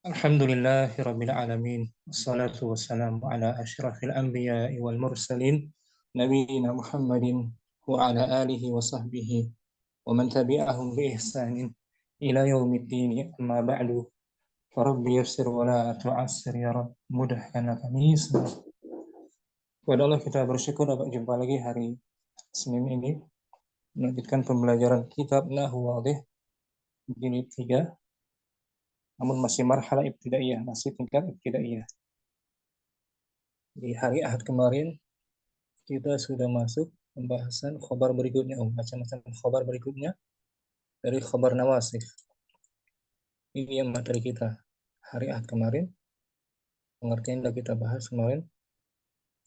Alhamdulillahirabbil alamin. Wassalatu wassalamu ala asyrafil anbiya'i wal mursalin nabiyina Muhammadin wa ala alihi wa sahbihi wa man tabi'ahum bi ihsanin ila yaumiddin. Amma ba'du. Farabbi yassir wa la tu'assir ya Rabb. Mudahkan kami semua. Kepada Allah kita bersyukur dapat jumpa lagi hari Senin ini melanjutkan pembelajaran kitab Nahwu Wadih jilid 3, namun masih marhalah ibtidaiyah, masih tingkat ibtidaiyah. Di hari Ahad kemarin kita sudah masuk pembahasan khobar berikutnya, macam-macam khobar berikutnya dari khobar nawasih. Ini yang materi kita hari Ahad kemarin. Pengertian yang kita bahas kemarin,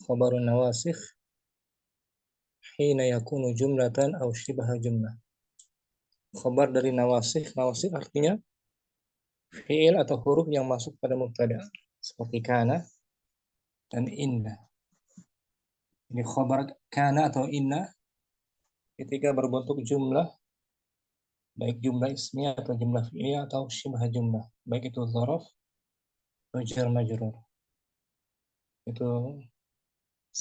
khobarun nawasih hina yakunu jumlatan aw shibaha jumlah. Khobar dari nawasih, nawasih artinya fi'il atau huruf yang masuk pada mubtada seperti kana dan inna. Ini khobar kana atau inna ketika berbentuk jumlah, baik jumlah ismiyah atau jumlah fi'liyah atau syibah jumlah, baik itu dzaraf atau jar majrur. Itu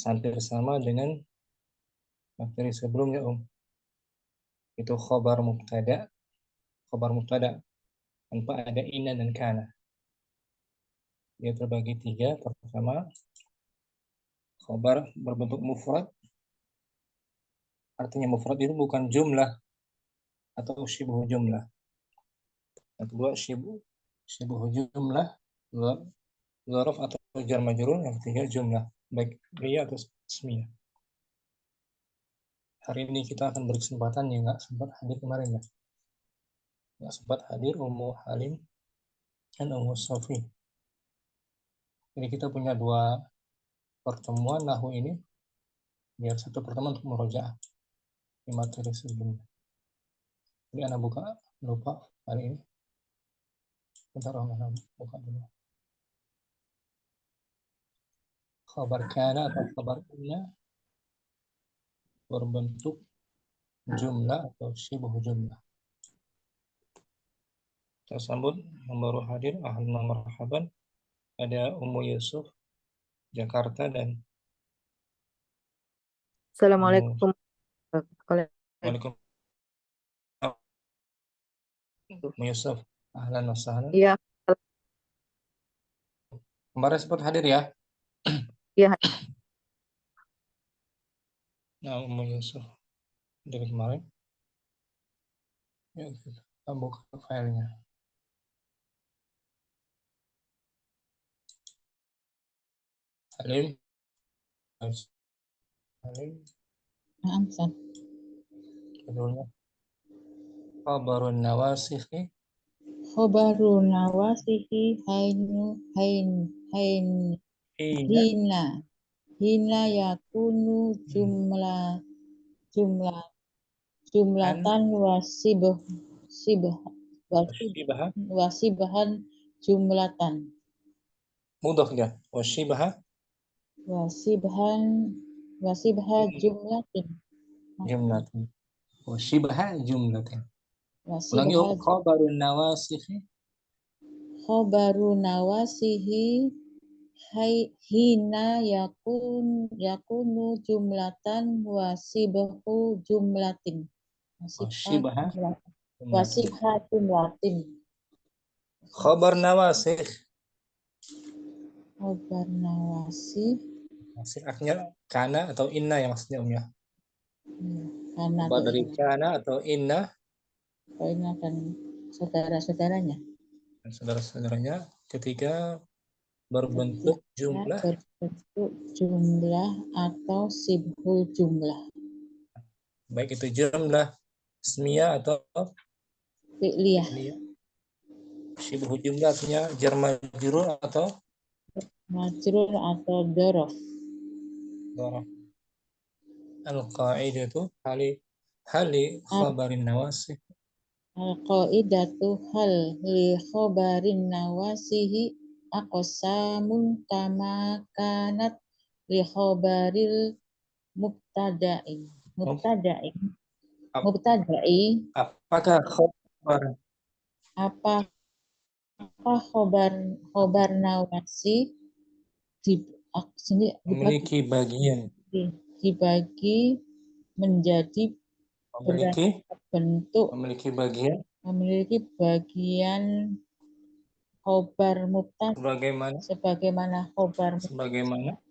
hampir sama dengan materi sebelumnya, Itu khobar mubtada tanpa ada inna dan kana. Dia terbagi 3. Pertama, khobar berbentuk mufrad. Artinya mufrad itu bukan jumlah atau syibhu jumlah. Yang kedua, syibhu jumlah, dzaraf atau jar majrur. Yang ketiga, jumlah, baik fi'liyah atau ismiyah. Hari ini kita akan berkesempatan yang nggak sempat hadir kemarin ya. Nggak sempat hadir Ummu Halim dan Ummu Sofi. Jadi kita punya 2 pertemuan nahwu ini, biar satu pertemuan untuk murojaah di materi sebelumnya. Jadi anak lupa hari ini. Bentar, anak buka dulu. Khabar kana atau khabar inna berbentuk jumlah atau syibhu jumlah. Kita sambut yang baru hadir, ahlan marhaban. Ada Ummu Yusuf Jakarta dan Assalamualaikum. Waalaikumsalam. Ummu Yusuf, ahlan wa sahlan. Iya, Kemarin sempat hadir ya? iya. Nah, Ummu Yusuf dari kemarin. Ya, kita buka filenya. Halim. Halim. Judulnya Khabarun Nawasihi. Khobarun nawasihi hina yakunu jumlatan wasibahan jumlatan Mudah ya. Wasyibaha jumlatin jumlatin. Wasyibaha jumlatin. Ulangi, khabarun nawasihi. Khobarun nawasihi hina yakunu jumlatan wasibahu jumlatin. Wasibha jumlatin. Khabar nawasih. Khobar nawasih. Nawasih artinya kana atau inna yang maksudnya ya. Kana Khabar dari kana atau inna. Inna dan saudara-saudaranya. Dan saudara-saudaranya ketika berbentuk jumlah. Berbentuk jumlah atau sibhul jumlah. Baik itu jumlah ismiyah atau Fi'liyah. Sibhu jumlah artinya jar majrur atau Majrur atau dzaraf. Al-qaidatu hali khabarin nawasih. Al-qaidatu hal li khabarin nawasihi aqsamun kama kanat li khabaril mubtada'i. Apakah khabar Maka khobar nawasi Memiliki bagian. dibagi menjadi Memiliki bentuk bagian memiliki bagian khobar mubtada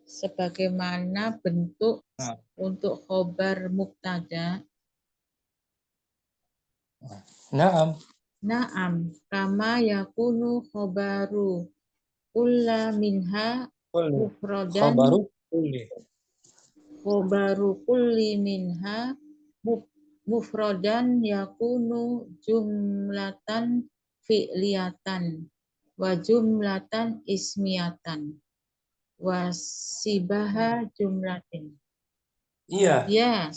sebagaimana bentuk Nah. untuk khobar mubtada. Naam. Kama yakunu khobaru kulla minha mufrodan khobaru kulli minha mufrodan yakunu jumlatan fi'liyatan wa jumlatan ismiyatan wasibaha jumlatin. Iya. Ya,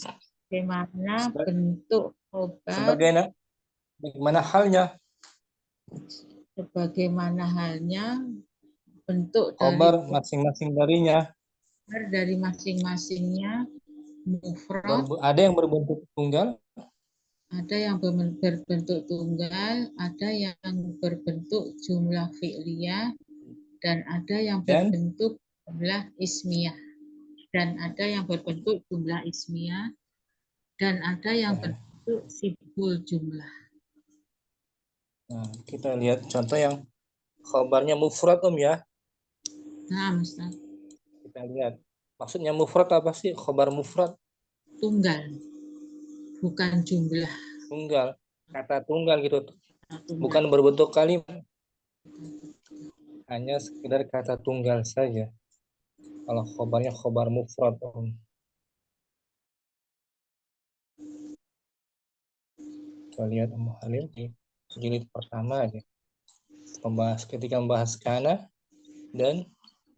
bagaimana bentuk khobar Bagaimana halnya bentuk khobar masing-masing darinya. dari masing-masingnya mufrad. Ada yang berbentuk tunggal, ada yang berbentuk tunggal, ada yang berbentuk jumlah fi'liyah, dan ada yang berbentuk jumlah ismiyah. Dan ada yang berbentuk jumlah ismiyah, dan ada yang berbentuk sibul jumlah. Nah, kita lihat contoh yang khobarnya mufrad ya. Nah, Ustaz. Kita lihat. Maksudnya mufrad apa sih? Khobar mufrad? Tunggal. Bukan jumlah. Tunggal. Kata tunggal gitu. Tunggal. Bukan berbentuk kalimat. Hanya sekedar kata tunggal saja. Kalau khobarnya khobar mufrad. Kita lihat Halil di jilid pertama aja. Ketika membahas kana dan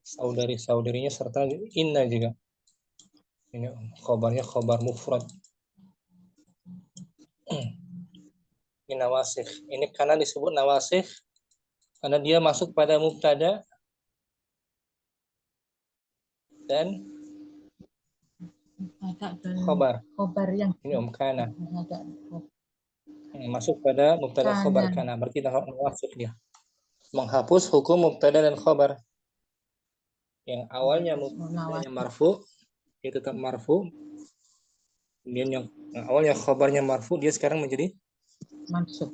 saudari-saudarinya serta inna juga. Ini khobarnya khobar mufrad. Ini nawasikh. Ini karena disebut nawasikh karena dia masuk pada mubtada dan khobar. Khobar yang ini kana. Masuk pada mubtada khobar kana. Berarti nawasikh dia. Menghapus hukum mubtada dan khobar. Yang awalnya mubtadanya marfu, dia tetap marfu. Kemudian yang awalnya khobarnya marfu, dia sekarang menjadi mansub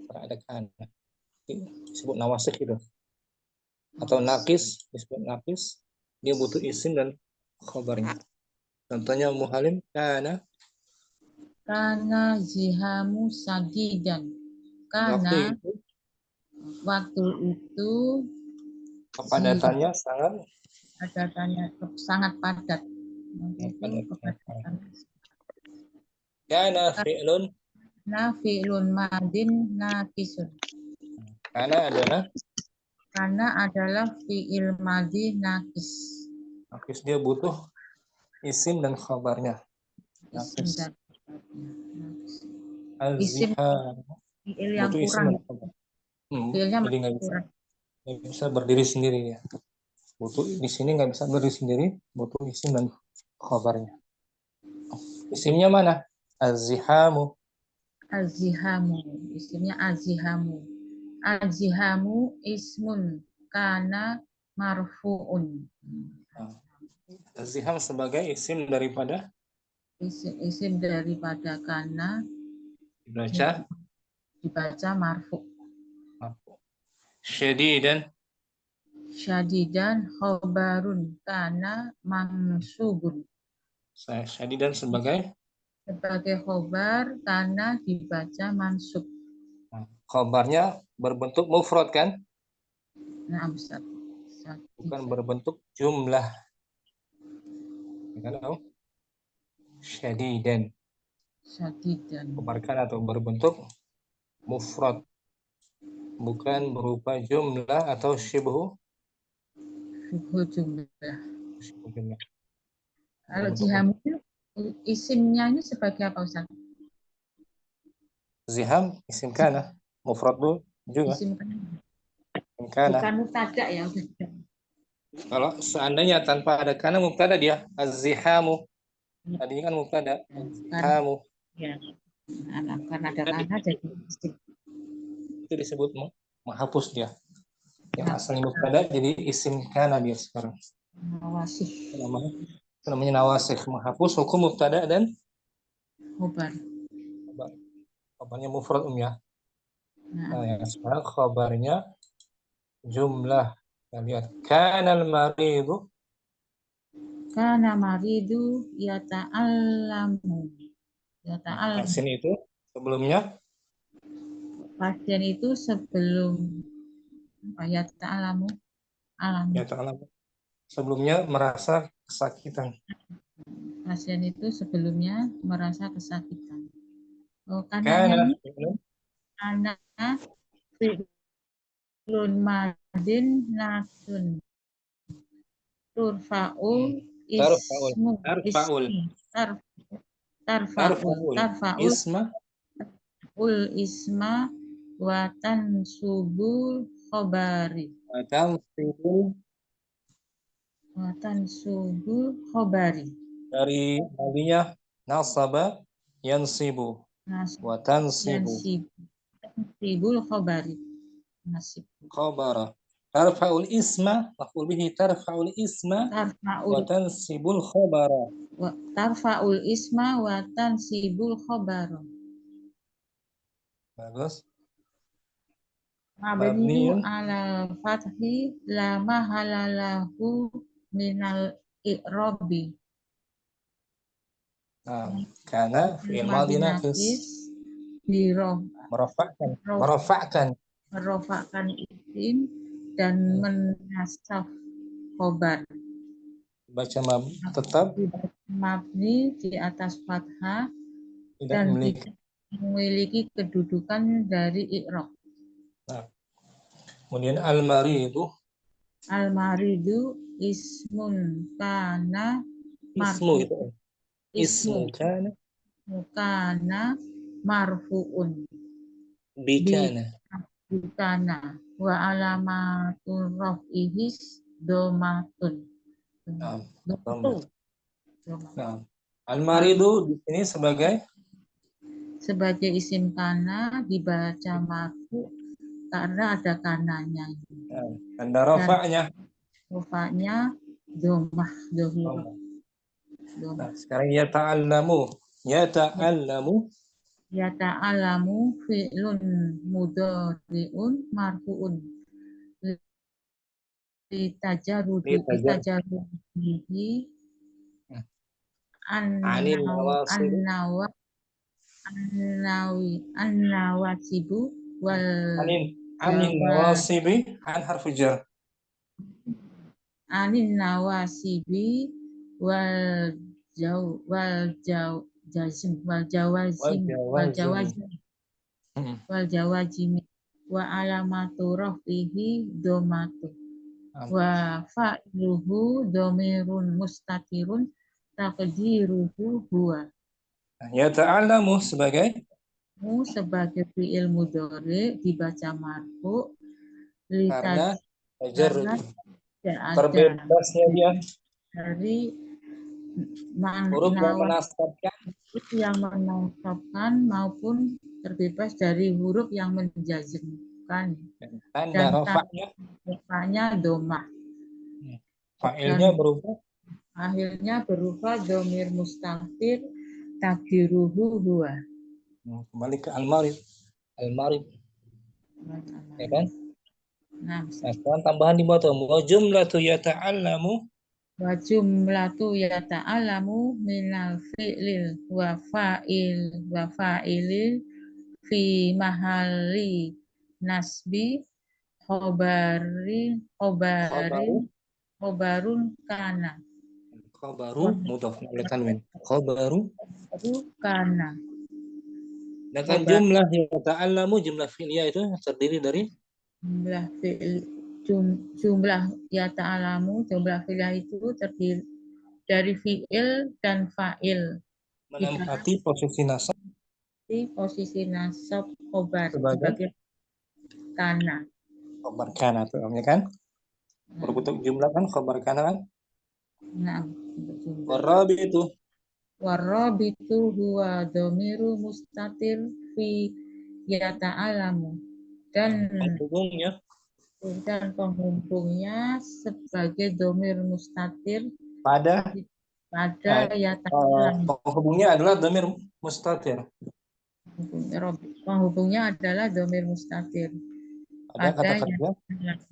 pada kana. Disebut nawasikh itu. Atau nakis, disebut nakis. Dia butuh isim dan khobarnya. Contohnya Halim, kana zihamu sadidan. Karena waktu itu kepadatannya sangat padat. Kana fi'lun naqisun. Karena adalah fi'il madhi naqis. Naqis dia butuh isim dan khabarnya. Naqis. Isim fi'il yang butuh kurang. Fi'ilnya jadi nggak bisa berdiri sendiri ya. Butuh di sini nggak bisa berdiri sendiri, butuh isim dan khabarnya. Isimnya mana? Az-zihamu. Isimnya az-zihamu. Az-zihamu ismun kana marfu'un. Az-ziham sebagai isim daripada kana dibaca marfu'. Syadidan khobarun kana mansubun. Syadidan sebagai khobar kana dibaca mansub. Khobarnya berbentuk mufrad kan? Nah, Ustaz. Bukan berbentuk jumlah. Syadidan. Khobarkan atau berbentuk mufrad. Bukan berupa jumlah atau syibhu jumlah. jumlah. Kalau ziham isimnya ini sebagai apa, Ustaz? Ziham isim kana, mufrad juga. Isim kana. Bukan mubtada ya. Kalau seandainya tanpa ada kana mubtada dia az-zihamu. Tadinya kan mubtada az-zihamu. Ya. Karena ada kana jadi isim. Itu disebut menghapus dia. Yang asalnya mubtada jadi isim kana dia sekarang. Nawasih. Itu namanya nawasikh, menghapus hukum mubtada dan Khobar. khabar. Khabarnya mufrad ya. Nah, Nah, yang sekarang khabarnya jumlah. Kita lihat kanal maridu. kana maridu yata'allamu. Pasien itu sebelumnya Pasien itu sebelum yata'allamu alam. ya ta'ala sebelumnya merasa kesakitan. Pasien itu sebelumnya merasa kesakitan. Oh, kananya Kana ini anak fi'lun madin nasun turfa'u tarfa'ul ismu tarfa'ul ismi tarfa'ul isma ul isma wa tansubul khobari wa tansibul wa tansubul khobari dari madinya nasaba yansibu wa tansibu yansibul khobari nasib khabara tarfa'ul isma maf'ul bihi tarfa'ul isma wa tarfa'ul tansibul khabara. tarfa'ul isma wa tansibul khobara Bagus. mabniyu Mabniun ala fathi la mahalalahu minal i'robi karena fi'il madhi naqis diroh merofakkan merofakkan isim dan menasaf khobar baca tetap mabni di atas fathah tidak dan memiliki. tidak memiliki kedudukan dari i'rob. Nah, kemudian al-maridu Al-maridu ismun kana ismu marfu itu ismu kana kana marfuun bikana bikana wa alamatul raf'ihis domatun. nah, Betul. nah, al-maridu di sini Sebagai isim kana dibaca marfu karena ada kananya. tanda rafa'nya. Rufanya domah dohir. Nah, sekarang yata'allamu Yata'alamu fi'lun mudhari'un marfu'un litajarrudihi anil nawasib an-nawasibu wal anin jawaz nawasibi an harfu jar anin nawasibi wal jazim wal jawazim wal jawazim wa alamatu rafihi domatu wa fa'iluhu domirun mustatirun taqdiruhu huwa. yata'allamu sebagai Fi'il mudhari dibaca marfu karena karena tajarrud tidak ada terbebasnya dia dari huruf yang menasabkan yang menasabkan maupun terbebas dari huruf yang menjazmkan tanda dan rafa'nya domah. fa'ilnya berupa Akhirnya berupa domir mustafir takdiruhu huwa. Kembali ke al-marid ya kan. Nah, sekarang tambahan di bawah wa jumlatu yata'allamu wa jumlatu yata'allamu minal fi'lil wa fa'ilil fi mahalli nasbi khobarun kana. Khabaru mudhaf oleh tanwin. Khabaru Kana. dengan jumlah yata'allamu jumlah fi'liyah itu terdiri dari jumlah yata'allamu jumlah fi'liyah itu terdiri dari fi'il dan fa'il menempati posisi nasab khobar sebagai kana. Khobar kana itu namanya kan berbentuk jumlah kan khobar kana kan. Nah, warabitu warabitu huwa domiru mustatir fi yata'allamu Dan penghubungnya penghubungnya sebagai domir mustatir pada pada ya ta'alam. penghubungnya adalah dhamir mustatir. Penghubungnya adalah domir mustatir Ada kata pada kerja.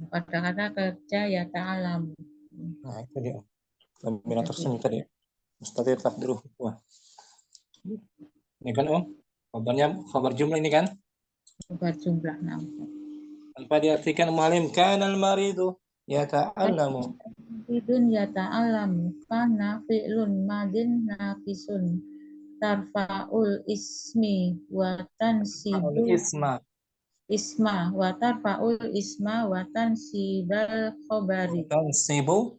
pada kata kerja ya ta'alam. Nah, itu dia. Dhamir tersebut tadi. Mustatir takdiruh. Wah. Ini kan khabar jumlah ini kan? Khabar jumlah 6. Tanpa diartikan mu'alim kanal maridu yata'allamu. Idun ya ta'alam kana fi'lun madin naqisun tarfa'ul ismi wa tansibu isma wa tarfa'ul isma wa tansibal khabari Tansibu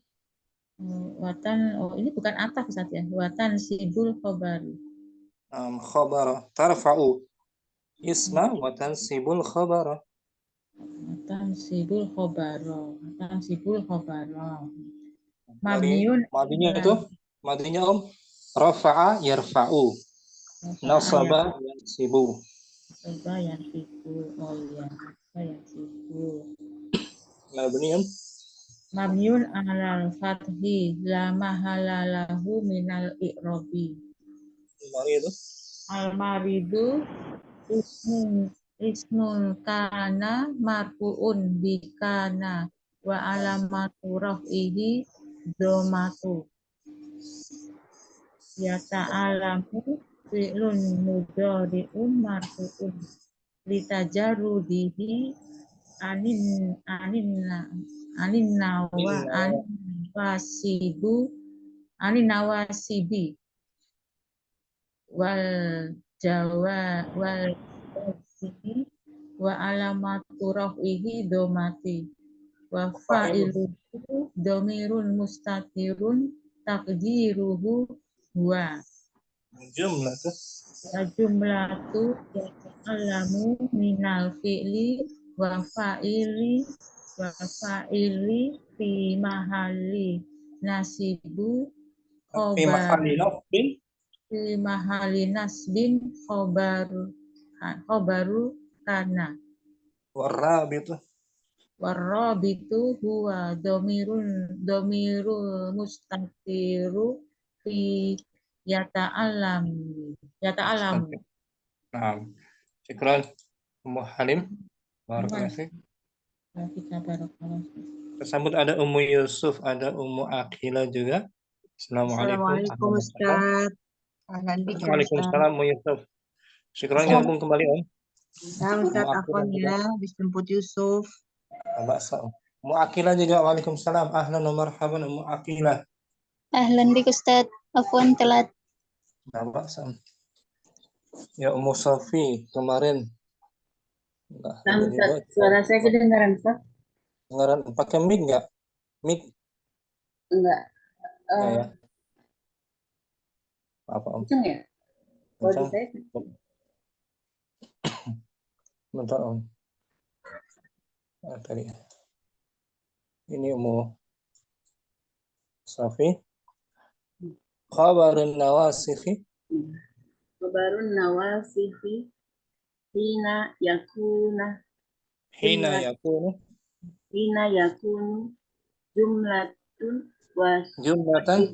ini bukan ataf Ustaz ya, wa tansibul khabari khabara tarfa'u isma wa tansibul khabara. tansibul khabara Dari mabniun madinya itu madinya rafa'a yarfa'u nasaba yansibu. Coba yang sibu, oh iya, coba yang sibu. Mabniun alal fathi la mahala lahu minal i'robi. Al-maridu ismun kana marfu'un bikana wa alamatu raf'ihi domatu. Ya ta'alamu fi'lun mudhari'un marfu'un litajarudihi anin nawasibi wal jawazimi wa alamatu raf'ihi domati wa fa'iluhu domirun mustatirun takdiruhu wa jumlatu yata'alamu minal fi'li wa fa'ili fi mahali nasibu fi mahali nasbin khobaru kana warrabitu huwa domirul mustatiru fi yata'alamu. Nah, syukran Ummu Halim. Barakallahu. Tersambut ada Ummu Yusuf, ada Ummu Akila juga. Assalamualaikum Ustaz. Waalaikumsalam Ummu Yusuf. Syukran gabung kembali Om. Nah, Ustaz Afwan ya, dijemput Yusuf. Ummu Akila juga waalaikumsalam. Ahlan wa marhaban Ummu Akila. Ahlan bik Ustaz. Afwan telat. Ya Ummu Sofi kemarin. Suara saya kedengaran Pak? Kedengaran pakai mic enggak? Mic? Enggak. Ya. Apa Om? Kenceng ya? Kalau saya bentar Om. Tadi. Ini Ummu Sofi. Khabarun nawasifi. Khabarun nawasifi hina yakunu jumlatun jumlatan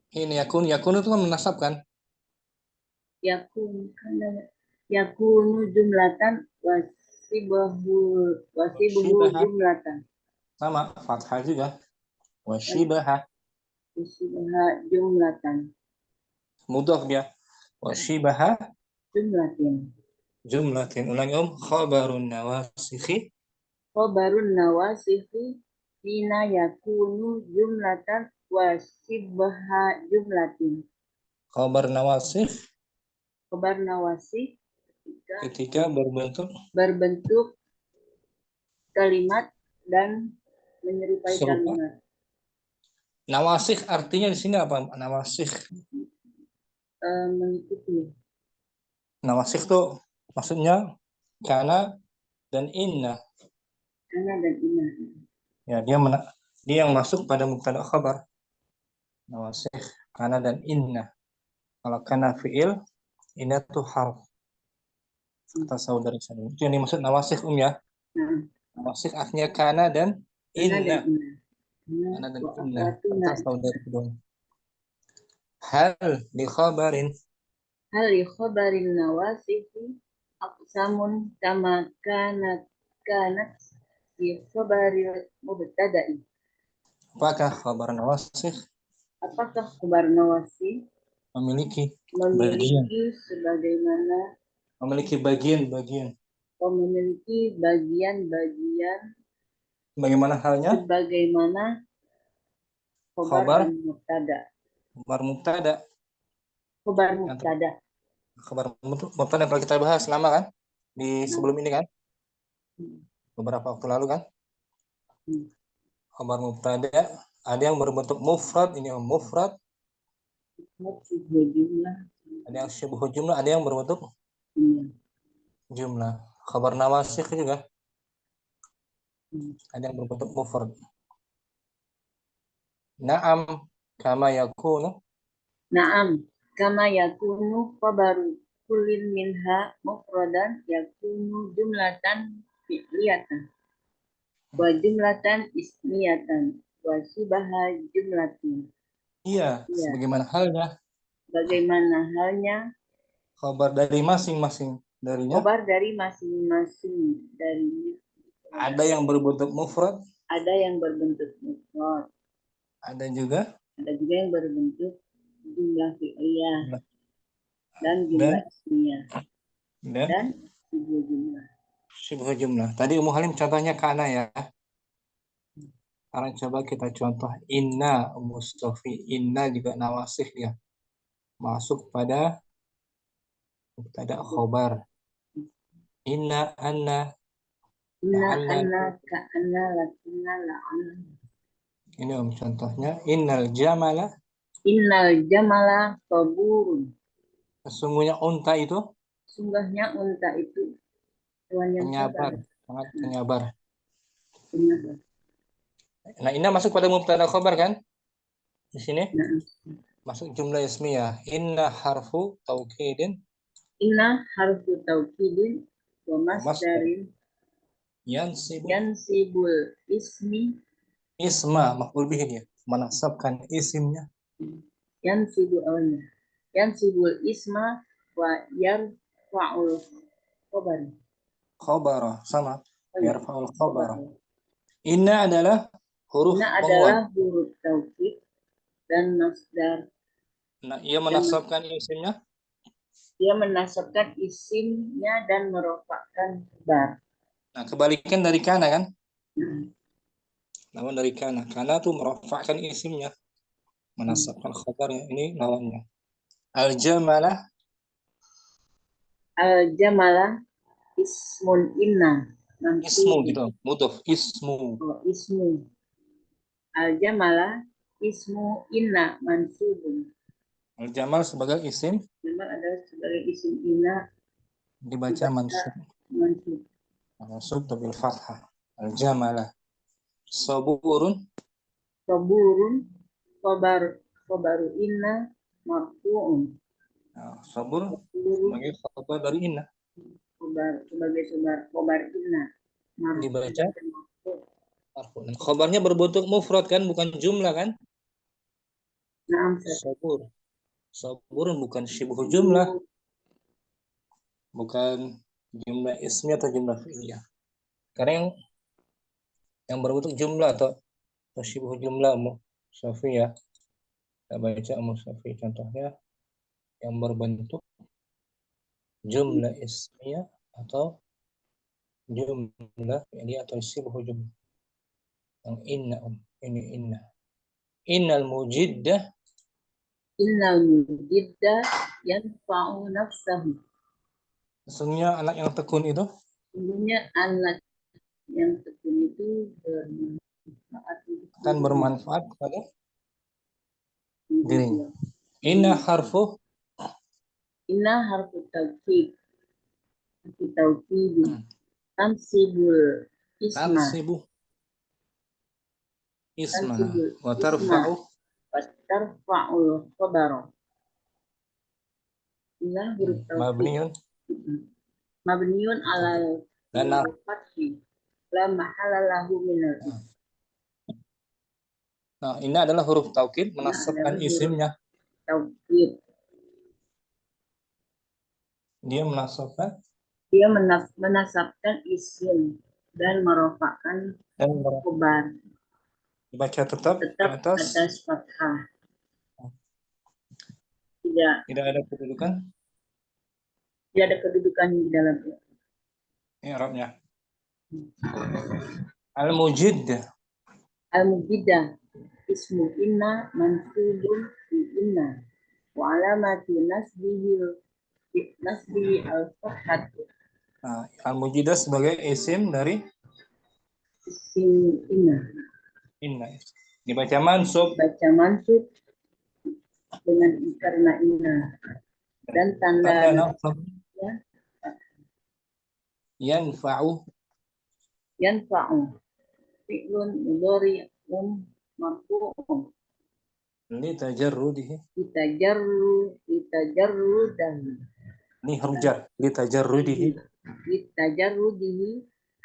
hina yakunu itu kan menasab kan? yakunu jumlatan wasibuhu jumlatan. Sama fathah juga. Wasyibaha jumlatan. Mudhaf dia. Wasyibaha jumlatin. Ulangi Om. Khabarun nawasifi. Khabarun nawasifi hina yakunu jumlatan wasyibaha jumlatin. Khabar nawasif ketika berbentuk kalimat dan menyerupai kalimat. Nawasih artinya di sini apa? Nawasih. Mengikuti. Nawasih itu maksudnya kana dan inna. Ya, dia yang masuk pada mubtada khabar. Nawasih kana dan inna. Kalau kana fi'il, inna itu harf. kata saudari saya. Itu yang dimaksud nawasikh ya. Nah, Nawasikh artinya kana dan kana dan inna. inna. Kana dan Wa inna. akhwatuna. Kata saudari kedua. Hal li khabarin. Hal li khabarin nawasihi aqsamun kama kanat fi khabari mubtada'i. Apakah khabar nawasikh Apakah khabar nawasih memiliki memiliki sebagaimana memiliki bagian-bagian? memiliki bagian-bagian Bagaimana halnya? sebagaimana khabar Khabar al-mubtada. khabar mubtada. Khabar Yang mubtada. Khabar mubtada yang pernah kita bahas lama kan? Di Nah. sebelum ini kan? Hmm. Beberapa waktu lalu kan? Hmm. Khabar mubtada ada yang berbentuk mufrad, ini yang mufrad. Ada yang syibhu jumlah, ada yang berbentuk jumlah. Khabar nawasikh juga ada yang berbentuk mufrad. Na'am kama yakunu. Naam, kama yakunu khabaru kullin minha mufradan yakunu jumlatan fi'liyatan wa jumlatan ismiyatan wa sibaha jumlatin. Iya, Iya. sebagaimana halnya Bagaimana halnya khabar dari masing-masing darinya. khabar dari masing-masing darinya. Ada yang berbentuk mufrad, Ada yang berbentuk mufrad, ada juga ada juga yang berbentuk jumlah fi'liyah dan dan jumlah ismiyah dan dan sebuah jumlah. syibhu jumlah. Tadi Ummu Halim contohnya kana ya. Sekarang coba kita contoh inna, Mustafi. Inna juga nawasikh dia. Masuk pada mubtada khobar. Inna, anna, Inna la'alla. anna ka'anna lakinna la'anna. Ini contohnya. Innal jamala. Innal jamala saburun. Sesungguhnya unta itu Sungguhnya unta itu hewan yang penyabar. sabar. Sangat penyabar. Penyabar. Nah, inna masuk pada mubtada khobar kan? Di sini Nah, masuk jumlah ismiyah. Inna harfu taukidin. inna harfu taukidin wa Masdar. masdarin Yansibu yansibul ismi isma maf'ul bihi dia. Menasabkan isimnya. yansibu awalnya. Yansibul isma wa yarfa'ul khabar. Khabara sama. Oh, iya. Yarfa'ul khabara. Inna adalah huruf Inna penguat. adalah huruf taukid dan masdar. Nah, ia menasabkan isimnya. Dia menasabkan isimnya dan merofakkan khabar. Nah, kebalikan dari kana kan? Nah, Lawan dari kana. Kana tuh merofakkan isimnya. Menasabkan khabarnya. Ini lawannya. Al-jamalah. al-jamalah ismun inna. Ismu gitu. Mudhof. Ismu. Oh, ismu. Al-jamalah ismu inna mansubun. Al-jamal sebagai isim. Jamal adalah sebagai isim inna. Dibaca mansub. Mansub. Mansub bil fathah. Al-jamalah. Saburun. Saburun. Khabaru inna marfu'un. Nah, sabur Saburun. sebagai khabar dari inna. Sebagai khabar inna. Dibaca khabarnya berbentuk mufrad kan, bukan jumlah kan? Naam, Sabur. Saburun bukan syibhu jumlah. Bukan jumlah ismi atau jumlah fi'liyah. Karena yang berbentuk jumlah atau syibhu jumlah musafi ya. Kita baca musafi contohnya yang berbentuk jumlah ismiyah atau jumlah fi'liyah atau syibhu jumlah. Yang inna ini inna. Innal mujiddah. Innal mujidda yanfa'u nafsahu. Sesungguhnya anak yang tekun itu. Sesungguhnya anak yang tekun itu akan bermanfaat kepada dirinya. Inna harfu taukid. Taukid. Tansibul isma. tansibu isma Tansibul wa tarfa'u tarfa'ul khabar. Inna huruf taukid. mabniun Mabniun alal Dan fathi. La mahalla lahu minal nah, ini adalah huruf taukid menasabkan isimnya. taukid. Dia menasabkan Dia menasabkan isim dan merofakkan dan khobar dibaca tetap di tetap atas. atas fathah. Tidak ada kedudukan Tidak ada kedudukan di dalamnya. i'rabnya. Al-mujid. Al-mujidah ismu inna mansubun fi inna wa alamati nasbihi al-fathah. Nah, al-mujidah sebagai isim dari Isim inna inna. Dibaca mansub baca mansub dengan karena inna dan tanda nasab nasabnya yanfa'u yanfa'u fi'lun mudhari'un marfu'un litajarrudihi. litajarrudan Ini huruf jar litajarrudihi. litajarrudihi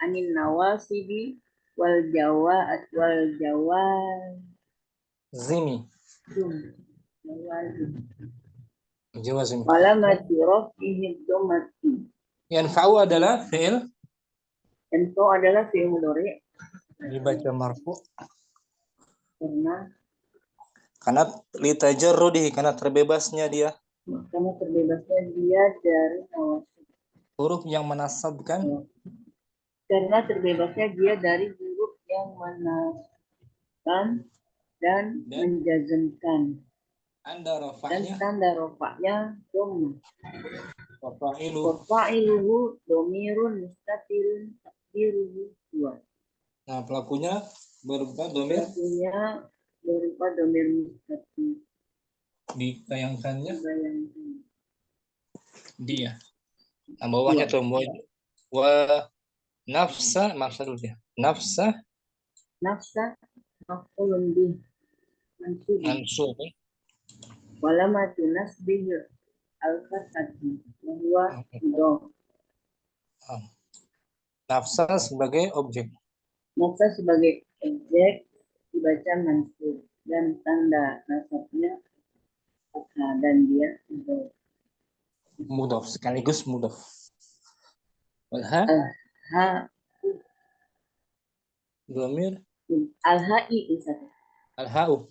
anin nawasibi wal Zimi. jawazim Jawazim. walamati rafihi dhammati. Yanfa'u adalah fi'il Yanfa'u adalah fi'il mudhari' dibaca marfu karena litajarrudihi karena terbebasnya dia. terbebasnya dia dari nawasib. Huruf yang menasabkan Karena terbebasnya dia dari huruf yang menasabkan dan menjazmkan. Anda Dan rafa'nya tanda rofaknya dhamma. wafa'ilu. Wafa'iluhu domirun mustatirun takdiruhu huwa. Nah, pelakunya berupa domir Pelakunya berupa domir mustatir. ditayangkannya Bayangkan. dia. Nah, bawahnya tuh wa nafsa maksud dia. Nafsa Nafsa maf'ulun bih mansubun. mansub. Walamatu nasbihi al-fathati wa huwa mudhaf. Nafsa sebagai objek. Nafsa sebagai objek dibaca mansub dan tanda nasabnya fathah dan dia mudhaf. Mudhaf sekaligus mudhaf. Walha Ha domir al-ha'i misalnya. al-ha'u.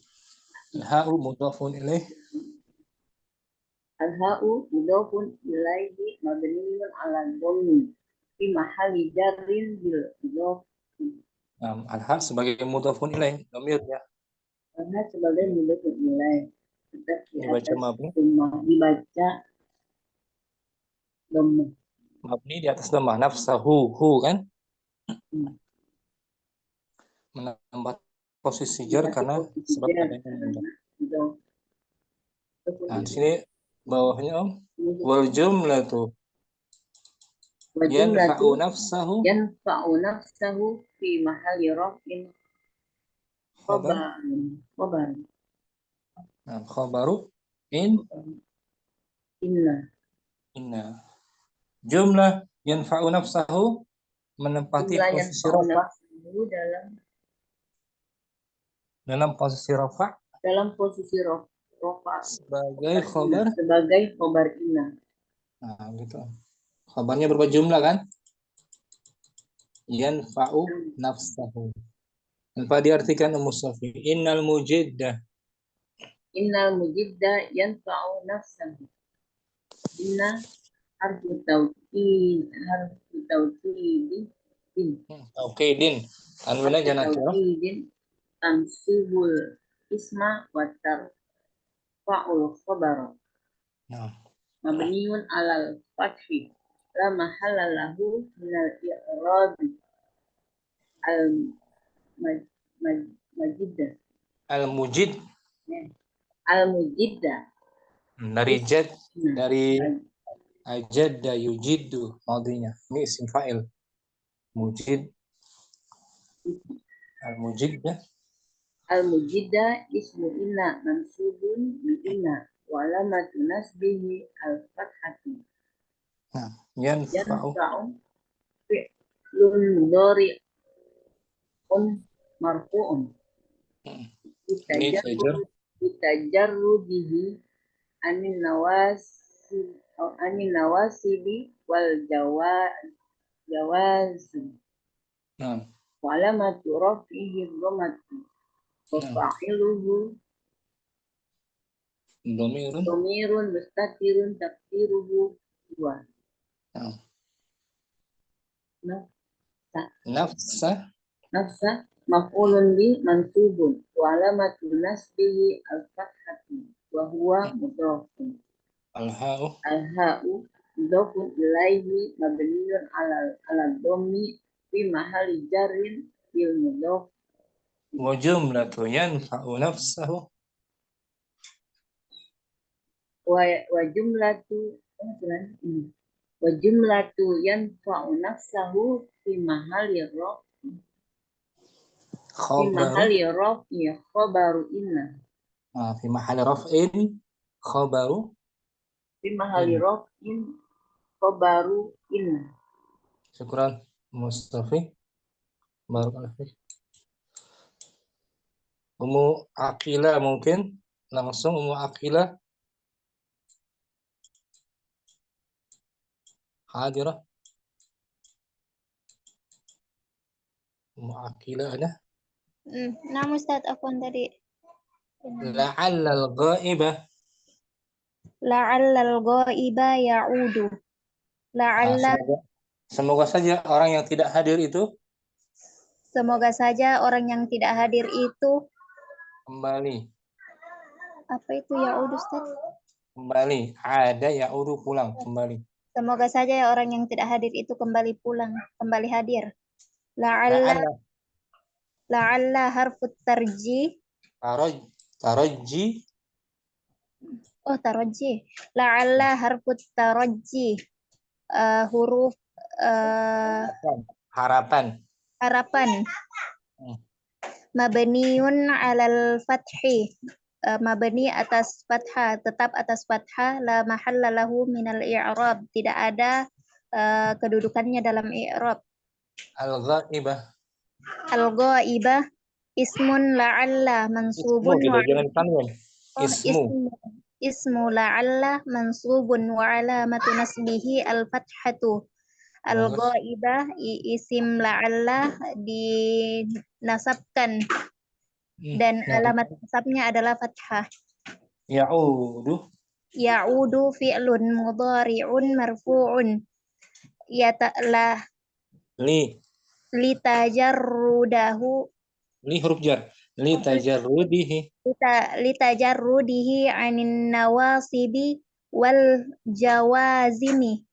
Al-ha'u mudhafun ilaih. Al-ha'u mudhafun ilaihi mabniun 'ala dhammi fi mahalli jarrin bil mudhaf. Al-ha sebagai mudhafun ilaih domirnya Karena sebagai mudhafun ilaih tetap di dibaca atas mabni. dibaca dhamma. Mabni di atas dhammah nafsahu hu kan menambah posisi jar karena sebab adanya mudhaf. Nah, di sini bawahnya wal jumlatu yanfa'u nafsahu yanfa'u nafsahu fi mahalli raf'in khabar. khabar Nah, khabaru inna jumlah yanfa'u nafsahu menempati jumlah posisi yanfa'u rafa nafsahu dalam posisi rafa dalam posisi rafa sebagai khabar. sebagai khabar inna. Nah, gitu. Khabarnya berapa jumlah kan? Yanfa'u nafsahu. Tanpa diartikan musafi. Innal mujiddah. Innal mujidda yanfa'u nafsahu. Inna harfu tawkid Oke, Din. Tanwinnya jangan salah. tansibul isma wa tarfa'ul khabar. Nah, Mabniun alal fathi la mahalla lahu minal i'rab al majidda al-mujid al mujidda dari jad dari ajadda yujiddu madinya. Ini isim fa'il. Mujid al-mujiddah. al-mujidda ismu inna mansubun bi inna wa alamatu nasbihi al-fathati. Nah, Yanfa'u. Yanfa'u fi'lun mudhari'un marfu'un. Ini saja. Bitajarrudihi anin nawasibi wal jawazim. Nah, Wa alamatu raf'ihi dhammatu. Wa fa'iluhu dhamirun. dhamirun mustatirun taqdiruhu huwa. Nah, Nafsa nafsa. maf'ulun bi mansubun wa alamatu nasbihi al-fathatu wa huwa mudhafun. Al-ha'u. Al-ha'u mudhafun ilaihi mabniun ala dhammi fi mahalli jarrin bil mudhaf. Wa jumlatu yanfa'u nafsahu. Wa jumlatu wa jumlatu yanfa'u nafsahu fi mahalli raf'i khabaru inna. Nah, fi mahalli raf'in khabaru. Fi mahalli raf'in khabaru inna. Syukran Mustafi. Barakallahu fiik. Ummu Aqila mungkin langsung Ummu Aqila. Hadirah. Ummu Aqila ada. Nah, Ustaz, afwan tadi. La'allal ghaiba. La'allal ghaiba ya'udu. La'alla, Semoga saja orang yang tidak hadir itu semoga saja orang yang tidak hadir itu, kembali. apa itu ya'udu, Ustaz? Kembali. Ada ya'udu pulang kembali. Semoga saja orang yang tidak hadir itu kembali pulang, kembali hadir. La'alla harfut tarjih. Tarajji. Oh, tarajji. La'alla harfut tarajji. Huruf Harapan. Mabniun alal fathi. Mabni atas fathah, tetap atas fathah, la mahalla lahu minal i'rab, tidak ada kedudukannya dalam i'rab. Al-ghaibah. Al-ghaibah ismun la'alla mansubun wa Jangan tanwin. ismu la'alla mansubun wa alamatu nasbihi al-fathatu. Al-ghaibah isim la'alla dinasabkan dan alamat nasabnya adalah fathah. Ya'udu Fi'lun mudhari'un marfu'un. Li tajarrudahu. Li huruf jar. Li tajarrudihi anin nawasibi wal jawazimi.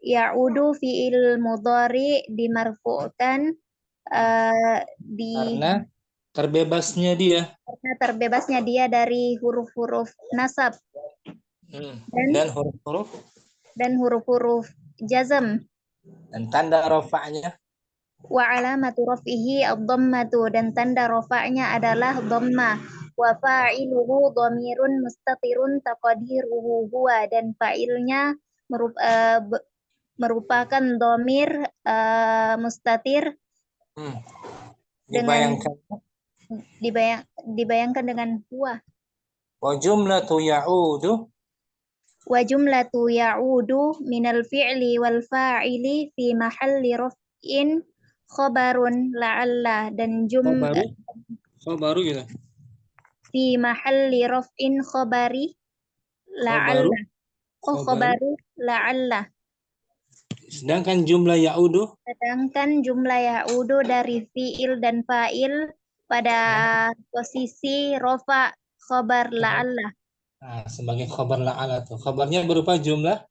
Ya'udu fi'il mudhari dimarfu'kan karena terbebasnya dia dari huruf-huruf nasab dan huruf-huruf jazm dan tanda rafa'nya wa alamatu raf'ihi ad-dhammatu dan tanda rafa'nya adalah dhamma wa fa'iluhu dhamirun mustatirun taqdiruhu huwa dan fa'ilnya merupakan dhamir mustatir dibayangkan dengan huwa. Wa jumlatu ya'udu minal fi'li wal fa'ili fi mahalli raf'in khabarun la'alla dan khabaru gitu. Fi mahalli raf'in khabari la'alla. Khabaru la'alla. Sedangkan jumlah ya'udu dari fi'il dan fa'il pada posisi rofa khabar la'alla. Nah, sebagai khabar la'alla tuh. Khabarnya berupa jumlah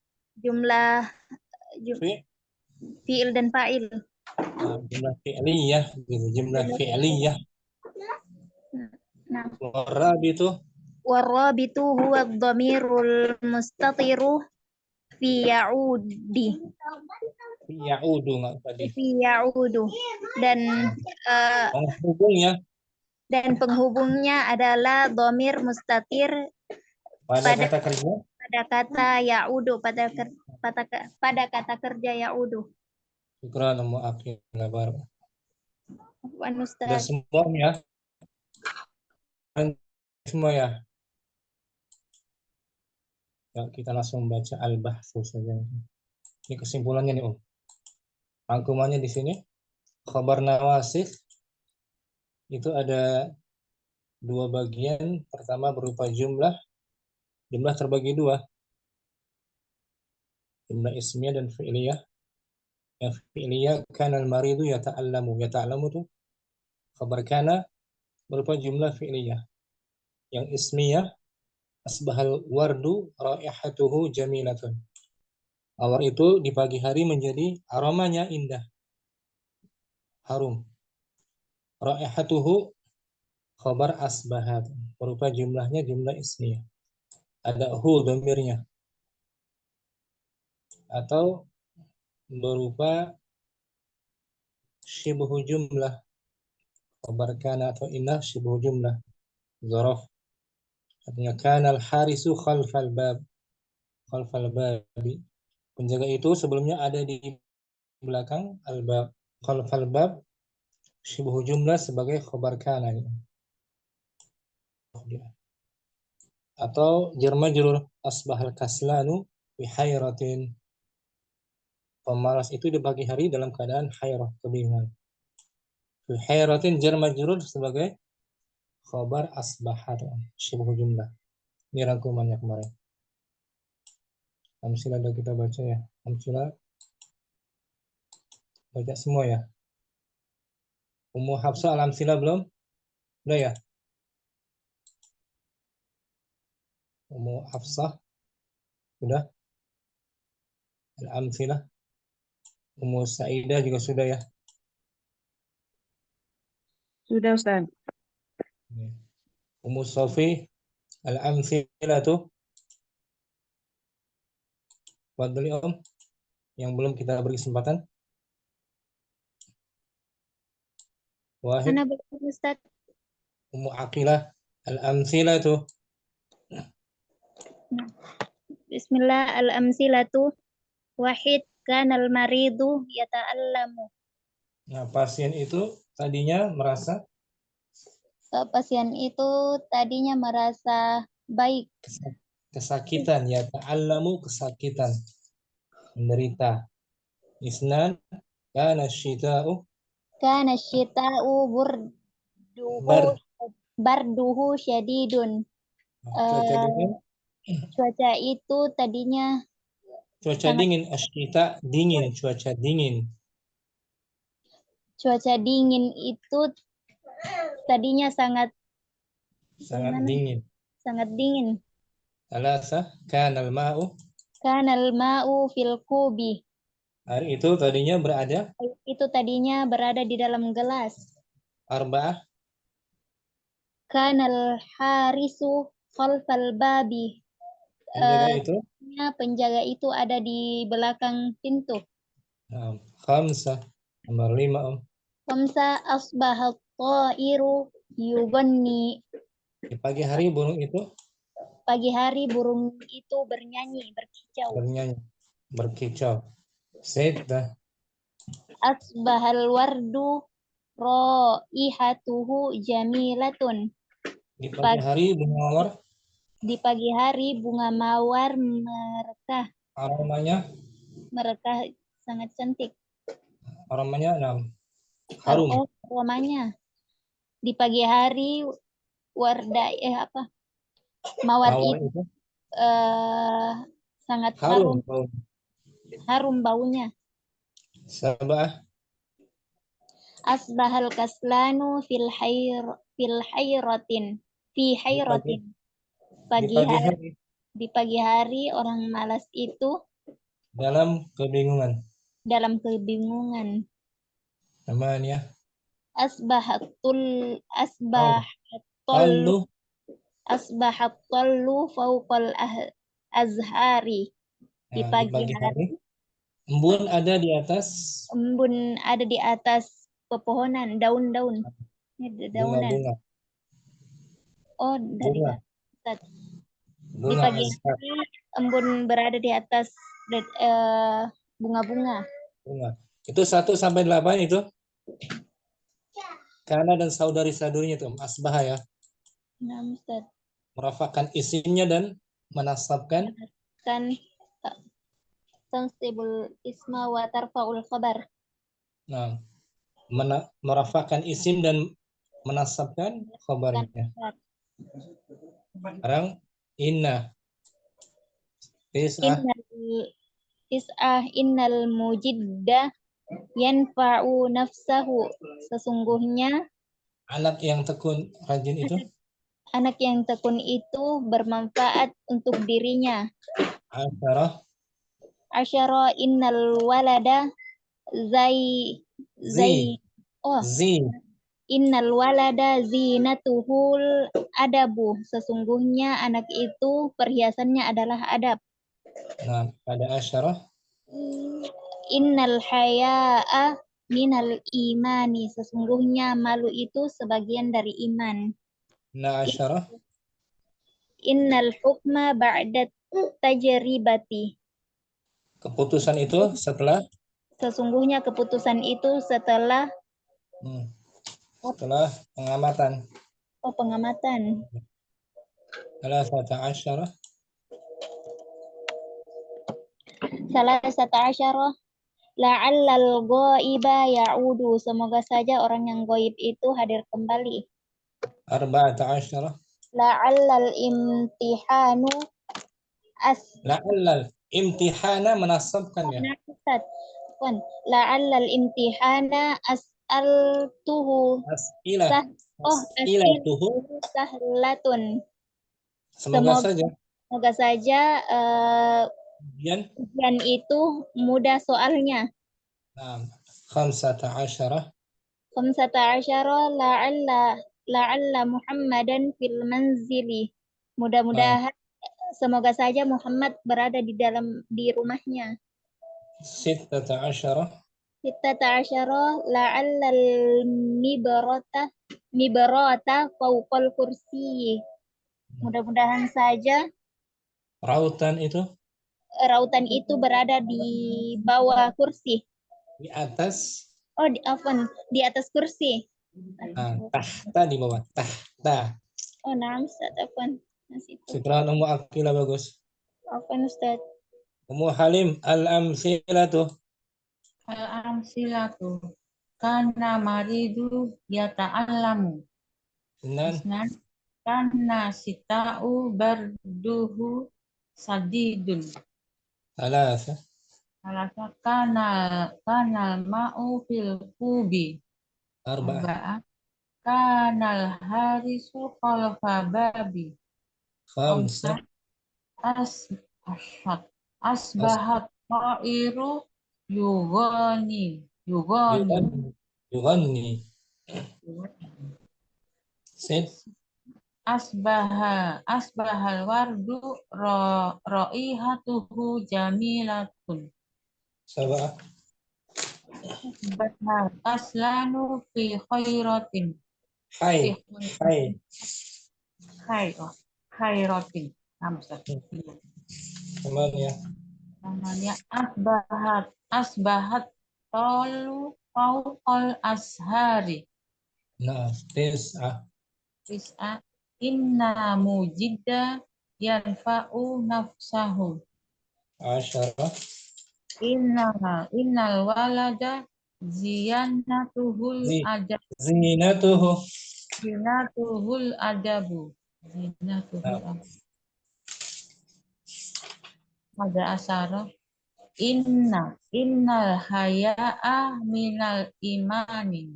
fi'il dan fa'il. Nah, jumlah fi'liyah gitu, jumlah fi'liyah. Nah, warabitu huwa dhamirul mustatiru fi ya'udi. Dan penghubungnya adalah dhamir mustatir pada kata pada kata ya'udu, pada kata kerja ya'udu. Syukran Ummu Aqilah. Afwan Sudah Ustaz. semua ya? Semua ya? Ya, kita langsung baca al-bahfu saja. Ini kesimpulannya nih, Om. Rangkumannya di sini. Khabar nawasikh itu ada dua bagian. Pertama berupa jumlah. Jumlah terbagi dua. Jumlah ismiyah dan fi'liyah. Yang fi'liyah kana al-maridu yata'allamu. Yata'allamu itu khabar kana berupa jumlah fi'liyah. Yang ismiyah asbahal wardu raihatuhu jamilatun. Mawar itu di pagi hari menjadi aromanya indah, harum. Raihatuhu khabar asbahat, berupa jumlahnya jumlah ismiyah. Ada hu dhamirnya. Atau berupa syibhu jumlah. Khabar kana atau inna syibhu jumlah. Zaraf. Artinya kana al-harisu khalfal bab. Khalfal babi. Penjaga itu sebelumnya ada di belakang al-bab. Khalfal bab syibhu jumlah sebagai khabar kana. Atau jar majrur asbahal kaslanu bi hayratin. Pemalas itu di pagi hari dalam keadaan hayrah, kebingungan. Bi hayratin jar majrur sebagai khabar asbahat, syibhu jumlah. Ini rangkumannya kemarin. Amsilah ada kita baca ya. Amsilah baca semua ya. Ummu Hafsah al-amsilah belum? Udah ya? Ummu Hafsah sudah? Al-amsilah. Ummu Sa'idah juga sudah ya? Sudah, Ustaz. Ummu Sofi al-amsilah tuh. Buat beli Om yang belum kita beri kesempatan. Wahid. Mana betul Ustaz? Ummu Aqilah al-amsilah tuh. Bismillah, al-amsilatu. Wahid kanal maridu yata'allamu. Nah, pasien itu tadinya merasa Pasien itu tadinya merasa baik. kesakitan, ya ta'allamu kesakitan, menderita. Isnan kana syita'u Kana syita'u barduhu syadidun. cuaca dingin. Cuaca itu tadinya Cuaca dingin, asyita dingin, cuaca dingin. cuaca dingin itu tadinya sangat Dingin. sangat dingin. Alasa kanal ma'u. Kanal ma'u fil kubi. Hari itu tadinya berada. Itu tadinya berada di dalam gelas. Arba'ah. Kanal harisu khalfal babi. Penjaga itu ada di belakang pintu. Khamsah. Nomor 5 Om. Khamsa asbahat ta'iru yuganni. Di pagi hari burung itu. Pagi hari burung itu bernyanyi, berkicau. Berkicau. Sita. Asbahal wardu raihatuhu jamilatun. Di pagi hari bunga mawar. Di pagi hari bunga mawar merekah. Aromanya sangat cantik. Aromanya harum. Aromanya. Di pagi hari mawar itu sangat harum. Harum baunya. Sabah. Asbahal kaslanu fil hayratin. Fi hayratin. Di pagi hari orang malas itu dalam kebingungan. Namanya asbahatul fawqal azhari. Di pagi hari embun ada di atas. Embun ada di atas pepohonan, daun-daun. Bunga-bunga. Oh, dari Di Bunga pagi azhar. hari embun berada di atas bunga-bunga. Bunga. Itu 1 sampai 8 itu. Kana dan saudari-saudarinya itu asbah ya. Nah, Ustaz. Merafakan isimnya dan menasabkan. Kan tansibul isma wa tarfa'ul khabar. Nah, merafakan isim dan menasabkan Kan khabarnya. Sekarang inna. Tis'ah. innal mujidda yanfa'u nafsahu. Sesungguhnya Anak yang tekun rajin itu. anak yang tekun itu bermanfaat untuk dirinya. Asyarah. Asyara innal walada zai Zi. innal walada zinatuhul adabu. Sesungguhnya anak itu perhiasannya adalah adab. Nah, pada asyarah. Innal haya'a minal imani. Sesungguhnya malu itu sebagian dari iman. Nah, asyarah. Innal hukma ba'da tajribati. Keputusan itu setelah Sesungguhnya keputusan itu setelah pengamatan. pengamatan. Salasata asyarah. Salasata asyarah. La'allal ghaiba ya'udu. Semoga saja orang yang gaib itu hadir kembali. Arba'ata asyarah. La'allal imtihanu La'allal imtihana menasabkan ya. La'allal imtihana as'altuhu As'ilah. as'ilatuhu sahlatun. Semoga saja. Semoga saja ujian itu mudah soalnya. Khamsata asyarah. Khamsata asyara la'alla Muhammadan fil manzili. Mudah-mudahan semoga saja Muhammad berada di rumahnya. Sittata asyarah. Sittata asyara la'allal mibrata fawqal kursi. Mudah-mudahan saja Rautan itu berada di bawah kursi. di atas. Di atas kursi. Tahta di bawah. Tahta. Naam Ustaz, afwan. Syukran Ummu Aqila, bagus. Afwan Ustaz. Ummu Halim, al-amsilatu. Al-amsilatu. Kana maridu yata'allamu. Isnan. Kana sita'u barduhu sadidun. Alasa. Kana ma'u fil kubi. Arba'ah. Kanal harisu khalfa babi. Khamsah. Asbahat ta'iru yugani. Sit. Asbahal wardu raihatuhu jamilatun. Sabah. Aslanu fi khairatin. Khairatin. Namanya asbahat tolu fauqal ashari. Nah, tis'ah. Inna mujidda yanfa'u nafsahu. Asyarah. Innal walada zinatuhul adabu. Ada asyarah. Innal haya'a minal imani.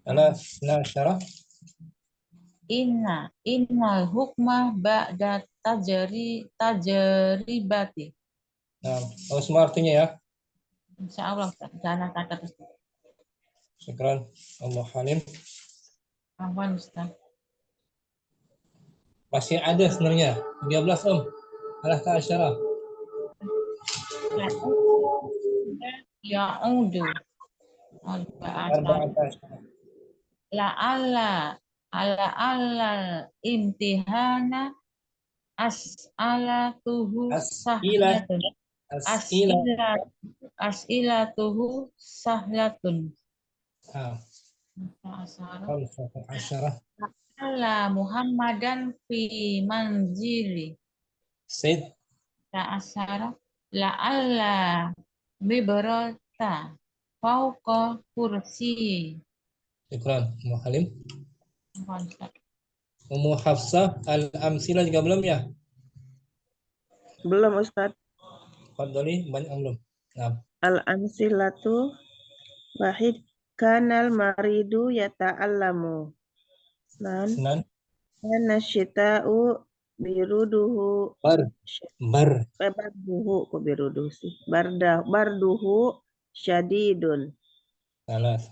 Asyarah. Innal hukma ba'da tajribati. Nah, semua artinya ya. Insyaallah jangan kata terus. Syukran Ummu Halim. Afwan Ustaz. Masih ada sebenarnya 13 Alah ta'asyarah. Ya'udu. La'alla imtihana as'alatuhu As'ilah. sahlatun. As'ilah. As'ilatuhu sahlatun. Ah, Asara. khamsata asyarah. Ala Muhammadan fi manzili. Said. Asara. La'alla mibrata fauqa kursi. Syukran. Ummu Halim. Konsep. Ummu Hafsah. Al-amsilah juga belum ya? Belum Ustaz. Fadhali, banyak yang belum. Nah, Al-amsilatu wahid kanal maridu yata'allamu. Dan Senan. kana syita'u biruduhu Bar. barduhu kok biruduhu sih. Barduhu syadidun. Salas.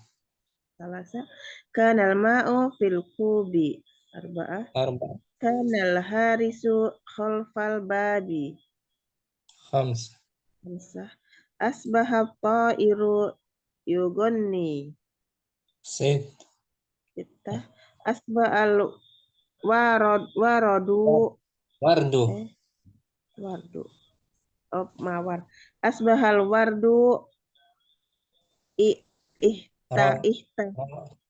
Salasa kanal ma'u fil kubi. Arba'ah. Arba. Kanal harisu khalfal babi. Khams. Khamsah. Asbaha ta'iru yugonni. Said. Kita asba'al waradu Wardu. wardu mawar asbahal wardu ihta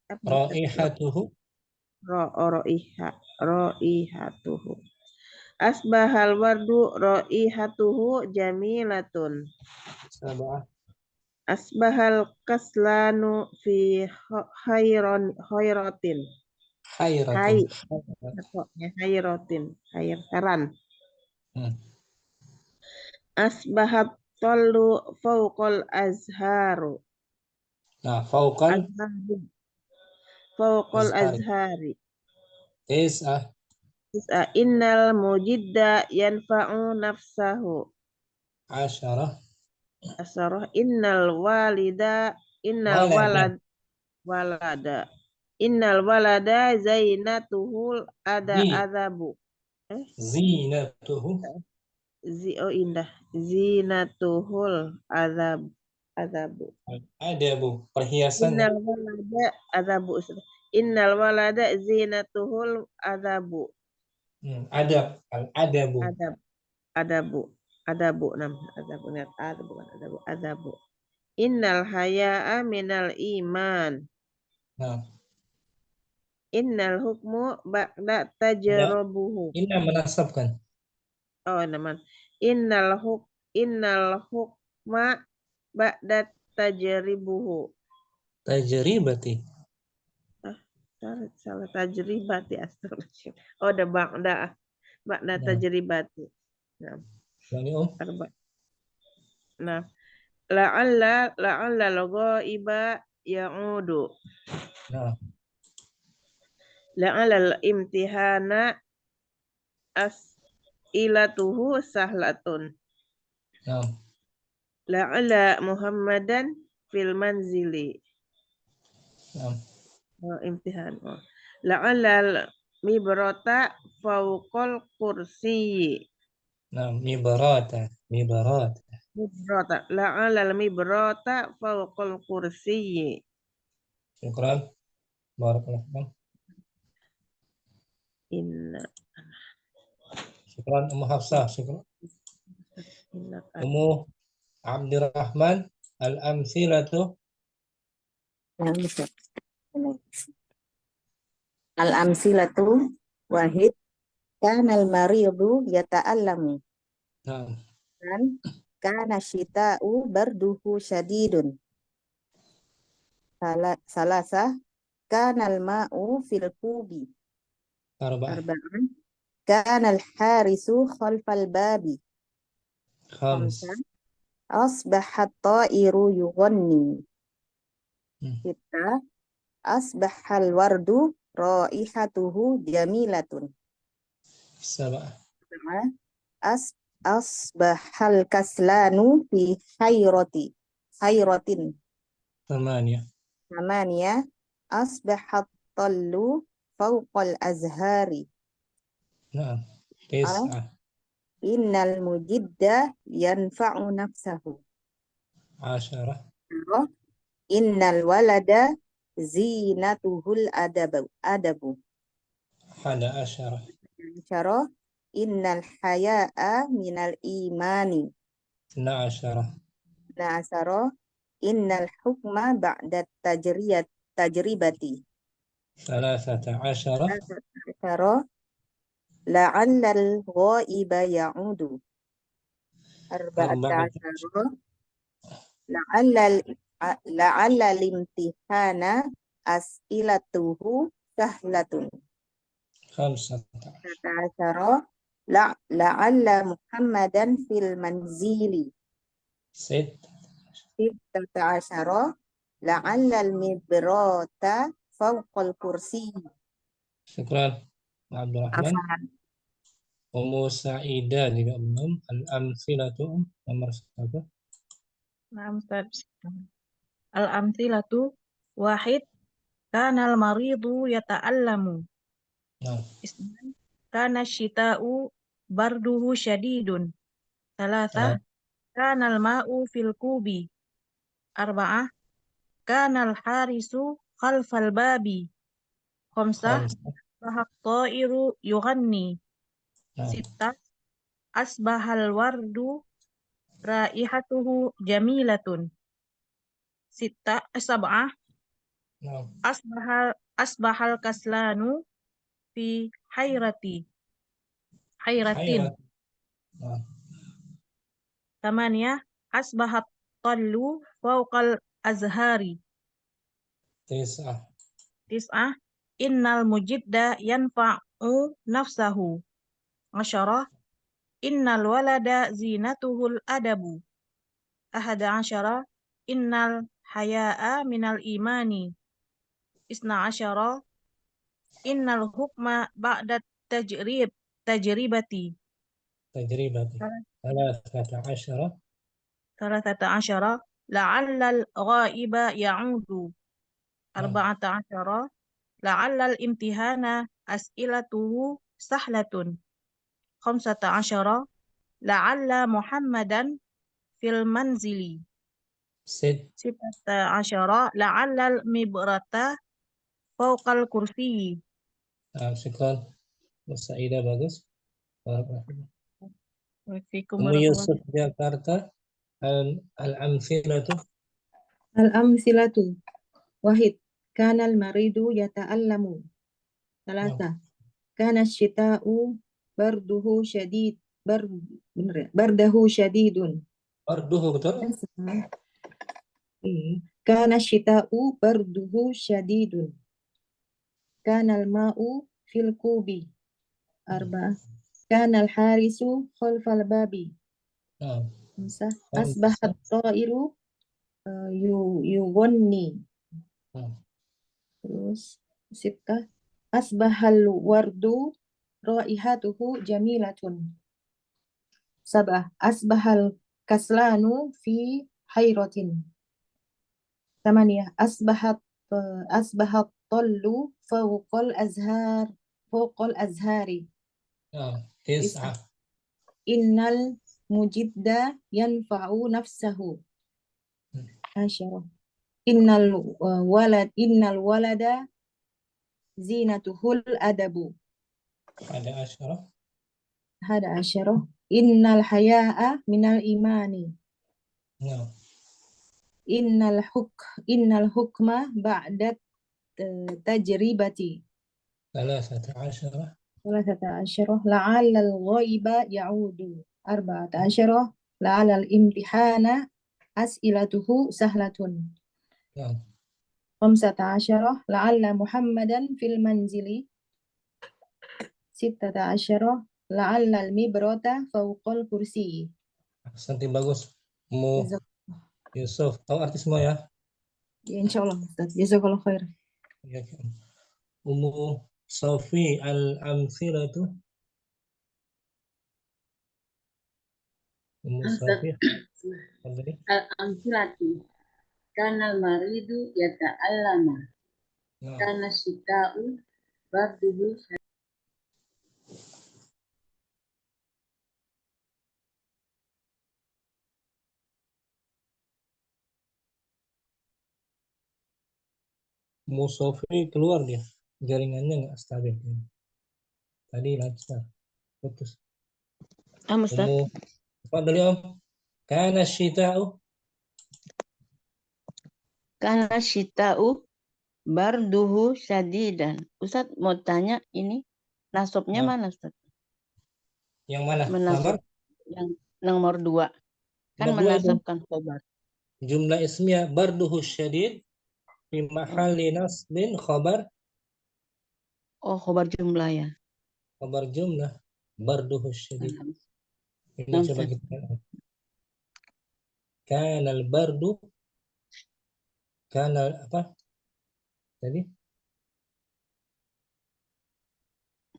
apa Raihatuhu. roihatuhu asbahal wardu roihatuhu jamilatun Sabah. asbahal kaslanu fi khairatin Khairatun. heran Hmm. asbahat tallu fawqal azharu Nah, fauqal fawqal azhari. azhari Tis'ah. innal mujidda yanfa'u nafsahu Asyarah. asarah innal walada innal walada zainatuhul adabu Zinatuhu. indah zinatuhul adabu Adabu. Perhiasan. Innal walada zinatuhul adabu Adab. Al-adabu. adabu adabu innal haya'a minal iman Nah, innal hukmu ba'da tajrabuhu ini menasabkan. naman innal hukma ba'da tajribuhu Tajribati. salah tajribati astagfirullah ada ba'da Nah. tajribati Ini nah la'alla al-ghaiba ya'udu Nah. la'alla al-imtihana as'ilatuhu sahlatun Nah. la'alla Muhammadan fil manzili Nah. imtihan la'alla mibrata fawqal kursi Nah, mibarata. la'alla mibrata fawqal kursi Syukran. Barakallahu. inna Syukran Ummu Hafsah. Syukran. Ummu Abdurrahman. Al-amsilatu. Al-amsilatu wahid kanal maridu yata'allamu Nah. dan kana syita'u barduhu syadidun salasa kanal ma'u fil kubi arba'an kanal harisu khalfal babi Khams. asbahat ta'iru yughanni kita asbahal wardu raihatuhu jamilatun Sabah. asbahal kaslanu fi khairatin Thamania asbahat tallu fawqal azhari Nah. Tis'ah. innal mujidda yanfa'u nafsahu Asyarah. innal walada zinatuhul adabu Hada asyarah. syarah innal haya'a minal imani. 12. Na'asaro, innal hukma ba'da tajribati. 13. Na'asaro, la'allal ghaiba ya'udu. 14. 14. La'allal imtihana as'ilatuhu sahlatun. 15. 15. La'alla Muhammadan fil manzili. 16. 16. La'allal mibrata fawqal kursi. Syukran Abdurrahman. Afan. Ummu Sa'idah juga belum. Al-amthilatu nomor 1. Nah, Ustaz. Al-amthilatu wahid kanal maridu yata'allamu. Nah, Isnan kana syita'u barduhu syadidun. Salasah kanal ma'u fil kubi. Arba'ah kanal harisu khalfal babi. Khamsah khamsah. bahak ta'iru yughanni. Nah, Sittah asbahal wardu raihatuhu jamilatun. Sab'ah nah, asbahal kaslanu fi hairatin. khairat. Nah, Tamaniyah asbahat tallu fawqal azhari. 9. Tis'ah innal mujidda yanfa'u nafsahu. Asyarah innal walada zinatuhul adabu. Ahada asyara innal haya'a minal imani. Isna asyara innal hukma ba'da tajribati. tajribati. 13. Thalathata asyara la'allal ghaiba ya'udu. Arba'ata asyara la'allal imtihana as'ilatuhu sahlatun. Khamsata asyara la'alla Muhammadan fil manzili. Sit. Sittata asyara la'allal mibrata fawqal kursi. Syukran. Ummu Sa'idah bagus. Barakallahu. Waalaikumsalam Ummu Yusuf warahmatullahi Jakarta. Al-amthilatu. Al-amsilatu wahid kana al-maridu yata'allamu. Salasa kana syita'u barduhu syadid bardahu syadidun. Barduhu betul? Kana syita'u barduhu syadidun. Kana al-ma'u fil kubi. Arba'ah kana al-harisu khalfal babi. Nah, Asbahat ta'iru yughni. nah, Terus sittah asbahal wardu raihatuhu jamilatun. Sabah asbahal kaslanu fi hairatin. Tamaniyah asbahat tallu fawqal azhari. nah. 9. Innal mujidda yanfa'u nafsahu. Asyarah. Innal walada zinatuhul adabu. Ada asyarah. Hada asyarah. Innal haya'a minal imani. Nah, Innal hukma ba'da tajribati. 13. Salasata asyarah. La'alal ghaiba ya'udu. Arba'ata asyarah. La'alal imtihana as'ilatuhu sahlatun. Nah, Khamsata asyarah. La'alla Muhammadan fil manzili. Sittata asyarah. La'allal mibrata fawqal kursi. santi bagus. Ummu Jazakallah. Yusuf. Tahu arti semua ya? Ya, insyaallah Ustaz. Jazakallah khair. Ya. Ummu Sofi al-amthilatu. Ummu Sofi. Al-amthilatu kanal maridu yata'allama. Nah, Kana syita'u barduhu Ummu Sofi keluar dia. Jaringannya nggak stabil. Tadi lancar. Putus. Ustaz. Ummu. Tafadhali Om. Kana syita'u. Kana syita'u barduhu syadidan. Ustaz mau tanya ini nasabnya Nah, mana Ustaz? yang mana? Menasab yang nomor 2. Kan Nomor 2 itu menasabkan khobar. jumlah ismiyah barduhu syadid fi Oh, mahalli nasbin khabar oh khobar jumlah ya. khabar jumlah barduhu syadid. Ini Nah, coba Ustaz. kita lihat. Kana al-bardu kana apa? Tadi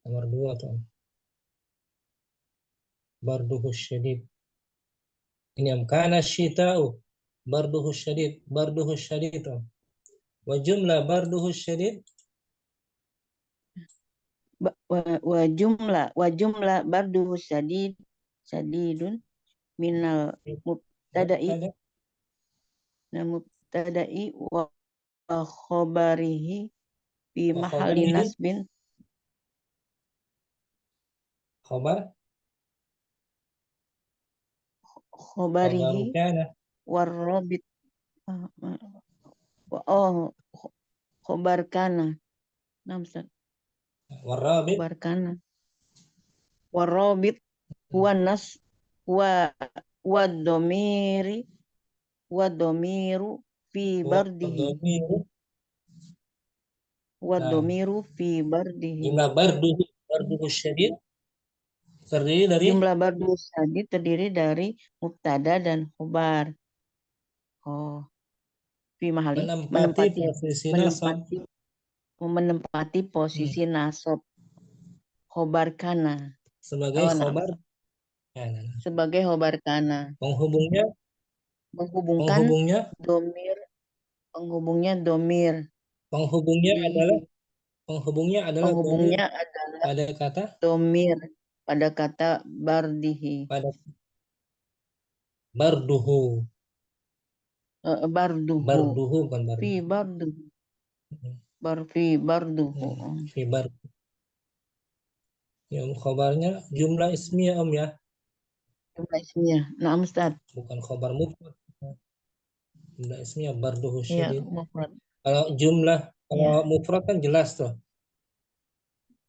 nomor 2 tuh. Barduhu syadid. Ini am kana syita'u barduhu syadid. Barduhu syadid. Om. Wa jumlah barduhu syadid Wa jumlah barduhu sadidun minal mubtada'i wa khobarihi fi wa mahalli khabarihi nasbin khabar khobarihi khabaru kana warrobit oh khobar kana. Nah, Ustaz. warabit Khobar kana warrobit huwa nas wa wa domiru fi wa bardihi dhamiru wa nah domiru fi bardihi. jumlah barduhu syadid terdiri dari Jumlah bardu sadid terdiri dari mubtada dan khobar. Oh, fi mahali menempati posisi nasab. menempati posisi nasab khobar kana. Sebagai Oh, nah, khobar kana. sebagai khobar kana. Penghubungnya Menghubungkan penghubungnya domir penghubungnya domir penghubungnya di adalah domir penghubungnya adalah pada kata domir pada kata bardihi. pada barduhu Barduhu bukan fi bardu barduhu. fi bar ya khobarnya jumlah ismiyah Om ya, Jumlah ismiyah. Nah, Ustaz. bukan khobar mufrad. Jumlah ismiyah barduhu Iya, syadid. mufrad. Kalau Ya, mufrad kan jelas tuh.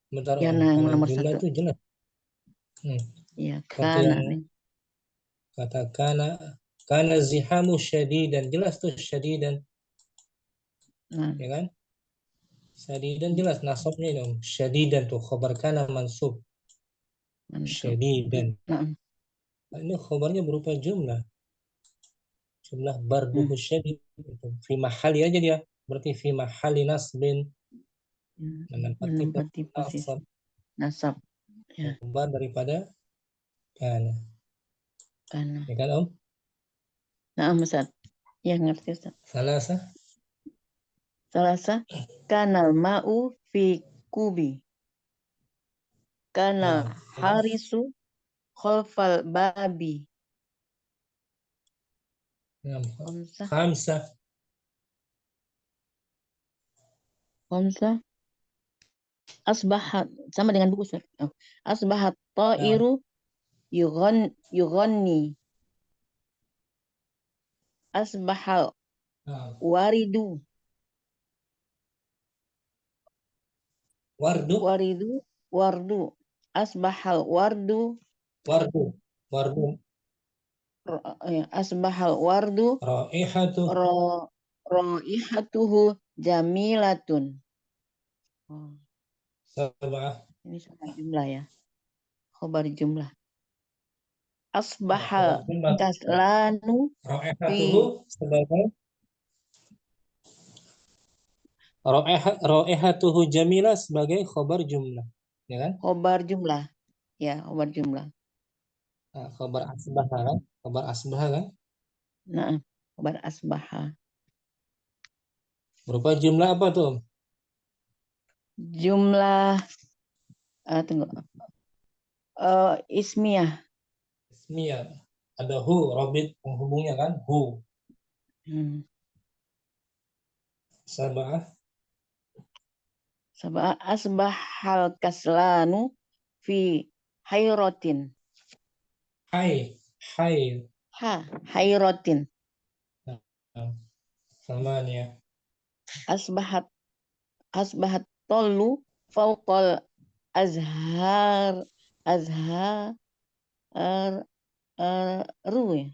Bentar ya, Om, nah, yang kalau nomor jumlah 1. itu jelas. Iya, Seperti kana yang nih. kata kana zihamu syadidan, jelas tuh syadidan, Nah, ya kan? Syadidan jelas nasabnya ini Om. Syadidan tuh khobar kana mansub. mantap. Syadidan. Nah, Nah, ini khobarnya berupa jumlah barduhu syadid. Fi mahali aja dia. Berarti fi mahali nasbin. menempati posisi Nasab. nasab. Ya, Khobar daripada kana. kana. Ya kan Om? Nah, Ustaz. Ya, ngerti Ustaz. Salasa. Salasa kanal ma'u fi kubi. Kanal harisu khalfal babi. Khamsah. Khamsah. Asbahat sama dengan buku Ustaz. Asbahat ta'iru yughanni. Asbahal waridu. Wardu. Asbahal wardu. Asbahal wardu. Raihatuhu jamilatun. Oh. Ini soal jumlah ya. Khobar jumlah. Asbahal kaslanu Raihatuhu sebagai raihatuhu jamilah sebagai khobar jumlah, ya kan? Khobar jumlah. Ya, khobar jumlah. Nah, khobar asbah kan? Nah, khobar asbaha. Berupa jumlah apa tuh? Jumlah tunggu. Ismiyah. Ismiyah. Ada hu, robit penghubungnya kan? Hu. Sabah Asbahal kaslanu fi hayrotin. Hai. Hairatin. Nah, ثمانية. Asbahat tolu fauqal azhar ruh.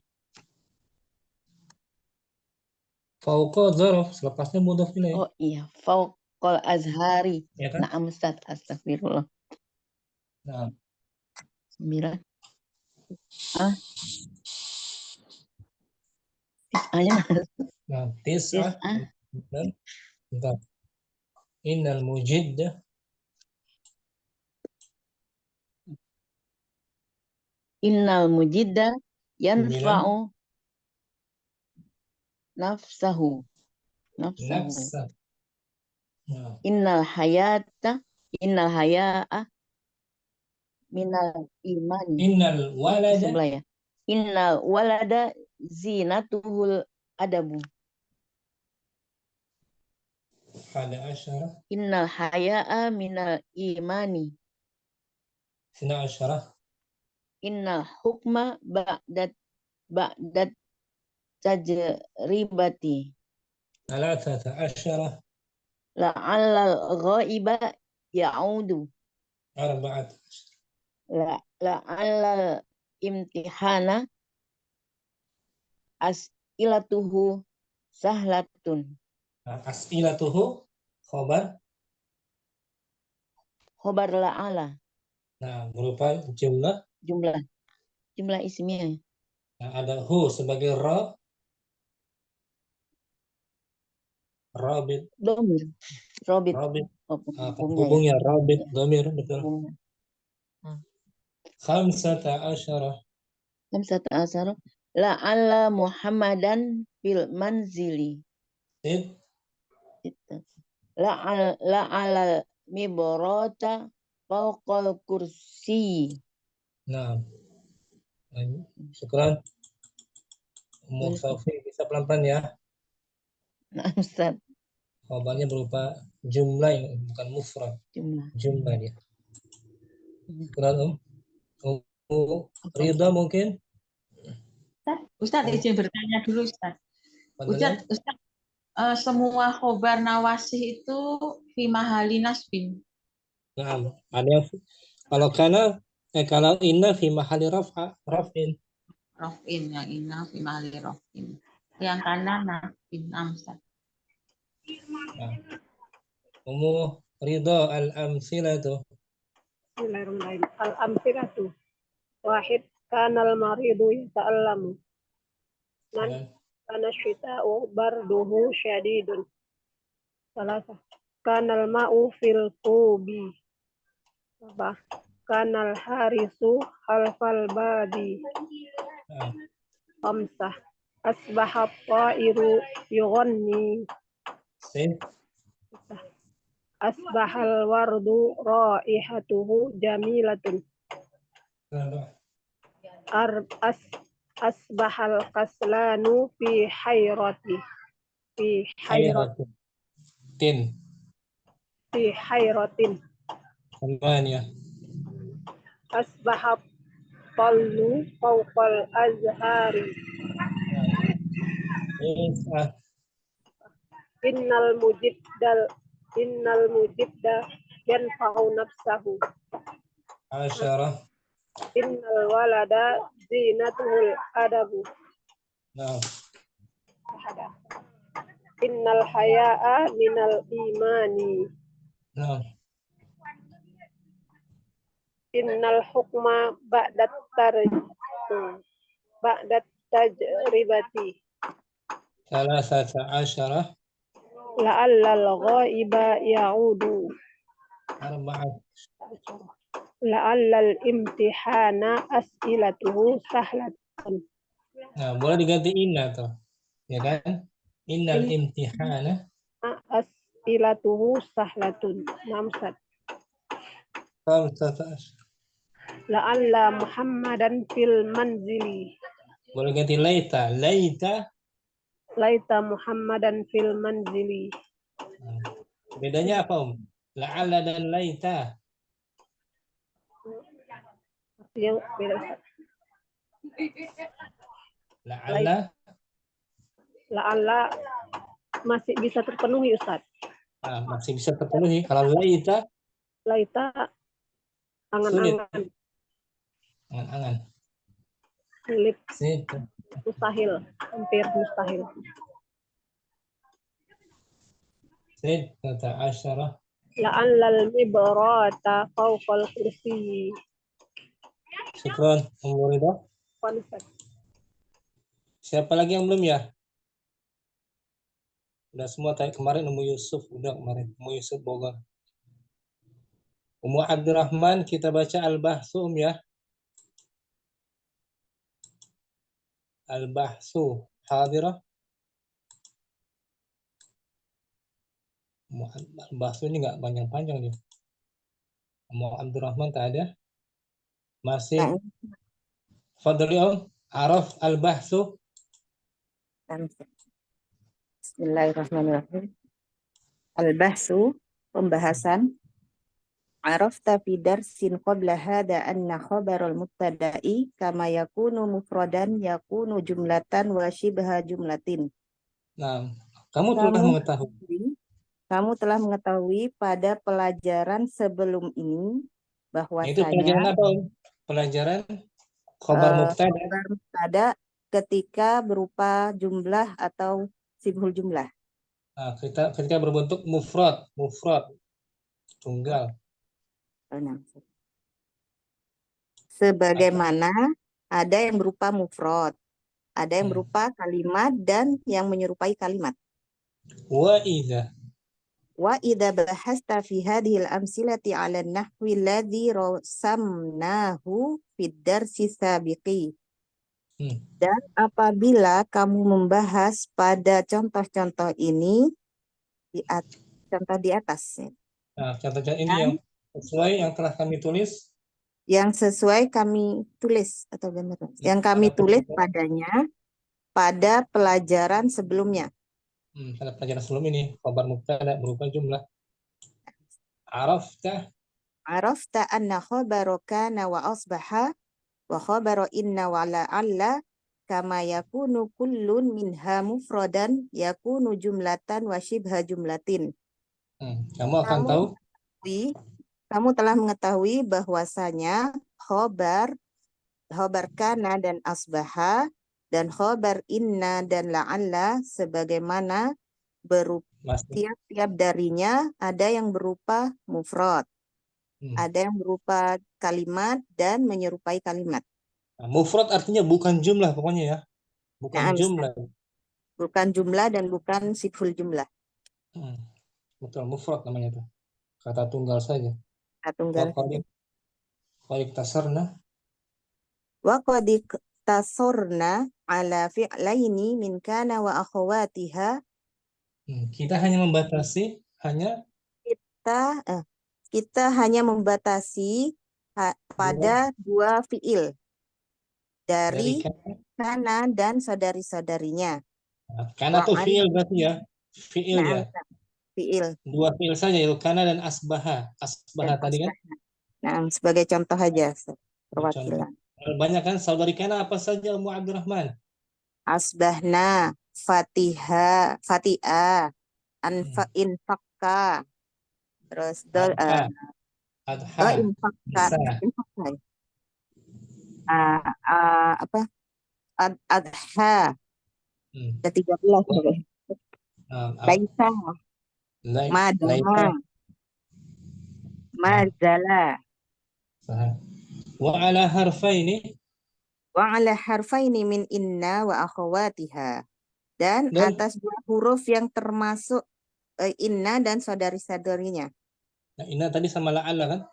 Fauqa dzaraf, selepasnya mudhaf ilaih. Oh iya, fauqal azhari. Ya kan? Na'am Ustaz, astagfirullah. Nah, 9. Tis'ahnya mana? nah tis'ah. Tis'ah. Bentar. Innal mujidda. Innal mujidda 9. yanfa'u nafsahu. Nafsa. Nah, Innal haya'a minal imani. innal walada. Sebelah ya. Innal walada zinatuhul adabu. 11. Innal haya'a minal imani. 12. Innal hukma ba'dat tajribati. 13. La'allal ghaiba ya'udu. 14. La'allal imtihana as'ilatuhu sahlatun. Nah, as'ilatuhu khobar. Khobar la'ala. Nah, berupa jumlah. Jumlah ismiyah. Nah, ada hu sebagai ra. Rabit. Domir. Robit. Rabit. Oh, Penghubungnya rabit, domir, betul. Hubungnya. 15. 15. La'alla Muhammadan fil manzili. La'ala mibrata fawqal kursi. Nah, syukran. Umum Sofi bisa pelan-pelan ya. Nah, Ustaz. Khabarnya berupa jumlah yang bukan mufrad. Jumlah dia. Syukran Ridha mungkin. Ustaz izin bertanya dulu Ustaz. Ustaz, semua khobar nawasih itu fi mahali nasbin. Nah, ada yang kalau inna fi mahali raf'in. Raf'in, yang inna fi mahali raf'in. Yang kanan nasbin amsal. Nah, Ridha al-amsilatu. Bismillahirrahmanirrahim. Al-amsilatu. Wahid, kanal maridu yata'allamu. Kana syita'u barduhu syadidun. Salasa. Kanal ma'u fil qubi. Kanal harisu khalfal babi. Khamsah. Asbahat ta'iru yughanni. Asbahal wardu raihatuhu jamilatun. Asbahal kaslanu fi hayrati. Fi hayratin. Semuanya. Asbahat tallu fawqal azhari. Innal mujidda yanfa'u nafsahu. 10. Innal walada zinatuhul adabu. Nah. Innal haya'a minal imani. Nah. Innal hukma ba'dat tajribati. 13. La'allal ghaiba ya'udu. 14. La'allal imtihana as'ilatuhu sahlatun. Nah, boleh diganti inna tuh. Ya kan? Innal imtihana as'ilatuhu sahlatun. Namsat. 15. La'alla Muhammadan fil manzili. Boleh ganti laita. Laita Muhammadan fil manzili. Bedanya apa, La'alla dan laita. Yang beda. La'alla. La'alla masih bisa terpenuhi Ustaz. Masih bisa terpenuhi. Kalau laita, Laita sulit. angan-angan, Angan-angan. sulit, Sulit. mustahil, hampir mustahil. Sulit. Kata asyarah. La'alla al-mibrata fawqal kursi. Syukron. Umur itu. Ustaz. Siapa lagi yang belum ya? Udah semua tadi kemarin Ummu Yusuf. Udah kemarin. Ummu Yusuf Bogor. Ummu Abdurrahman kita baca Al-Bahsu ya. Al-Bahsu. Hadirah. Al-Bahsu ini nggak panjang-panjang nih. Ummu Abdurrahman tak ada. Masih. Fadli Om. Araf Al-Bahsu. Bismillahirrahmanirrahim. Al-bahsu, pembahasan. Arafta fi darsin qabla hada anna khabarul mubtada'i kama yakunu mufradan yakunu jumlatan wa shibha jumlatin. Nah, kamu telah mengetahui pada pelajaran sebelum ini itu bahwasanya pelajaran apa Om? Pelajaran khabar mubtada. khabar mubtada ketika berupa jumlah atau sibhul jumlah. Nah, ketika berbentuk mufrad, tunggal. Sebagaimana ada yang berupa mufrad, ada yang berupa kalimat dan yang menyerupai kalimat. Wa idza. Wa idza bahasta fi hadhil amsilati 'ala an-nahwi alladhi rasamnahu fid darsi sabiqi. Dan apabila kamu membahas pada contoh-contoh ini contoh di atas. Nah, contoh-contoh ini yang sesuai yang telah kami tulis. Yang sesuai kami tulis atau benar? Yang kami tulis padanya pada pelajaran sebelumnya. Pada pelajaran sebelum ini khabar mubtada berupa jumlah. Arafta anna khabaru kana wa asbaha wa khabaru inna wa la'alla kama yakunu kullun minha mufradan yakunu jumlatan wa shibha jumlatin. Kamu telah mengetahui bahwasanya khobar kana dan asbaha dan khobar inna dan la'alla sebagaimana tiap-tiap darinya ada yang berupa mufrad, ada yang berupa kalimat dan menyerupai kalimat. Nah, mufrad artinya bukan jumlah pokoknya ya. Bukan jumlah. Bukan jumlah dan bukan siful jumlah. Betul, mufrad namanya tuh. Kata tunggal saja. Wa qad iktasorna ala fi'laini min kana wa akhawatiha. Kita hanya membatasi kita hanya membatasi pada dua fi'il dari kana dan saudari-saudarinya. Kana tuh fi'il berarti ya. Fi'il ya. Fi'il. Dua fi'il saja yaitu kana dan asbaha. Asbaha tadi kan? Nah, sebagai contoh aja perwakilan. Banyak kan saudari kana apa saja Ummu Abdurrahman? Asbahna, Fatiha, Fatiha, infakka, terus adha, ke-13 Laisa, Madama, Mazala. Wa ala harfaini min inna wa akhawatiha. Dan atas dua huruf yang termasuk inna dan saudari-saudarinya. Nah, inna tadi sama la'alla kan?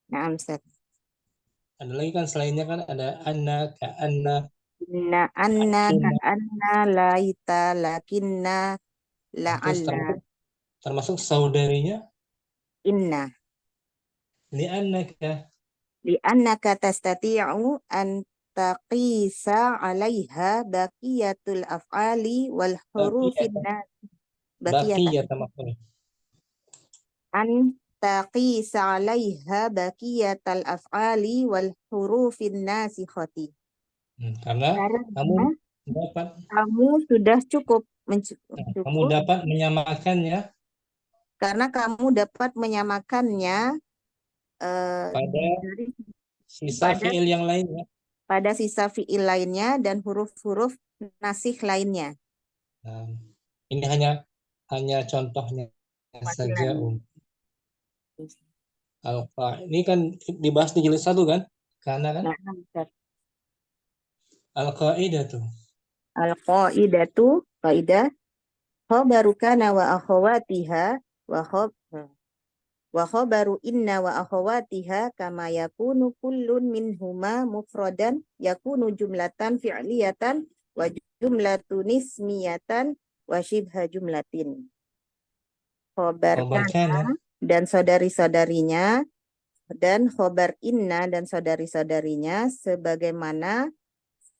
Nah, Ustaz. Ada lagi kan selainnya kan ada anna, ka'anna. Inna, anna, ka'anna, laita, lakinna, la'alla. Termasuk saudarinya? Inna. Li'annaka tastati'u an taqisa 'alaiha baqiyatul af'ali wal hurufin an taqisa 'alaiha baqiyatul af'ali wal hurufin nasikhati. Karena kamu Karena dapat kamu sudah cukup kamu dapat menyamakannya karena kamu dapat menyamakannya pada dari sisa pada fiil yang lainnya. pada sisa fiil lainnya dan huruf-huruf nasih lainnya. Nah, ini hanya contohnya saja, Wakilan. Ini kan dibahas di jilid 1 kan? Karena kan Nah, Ustaz. al-qaidah tuh. Al-qaidatu qaidah khabaru kana wa akhawatiha wa khabaru inna wa akhawatiha kama yakunu kullun minhuma mufradan yakunu jumlatan fi'liyatan wa jumlatun ismiyatan wa shibha jumlatin. Khobar Khabar kana kana dan saudari-saudarinya dan khobar inna dan saudari-saudarinya sebagaimana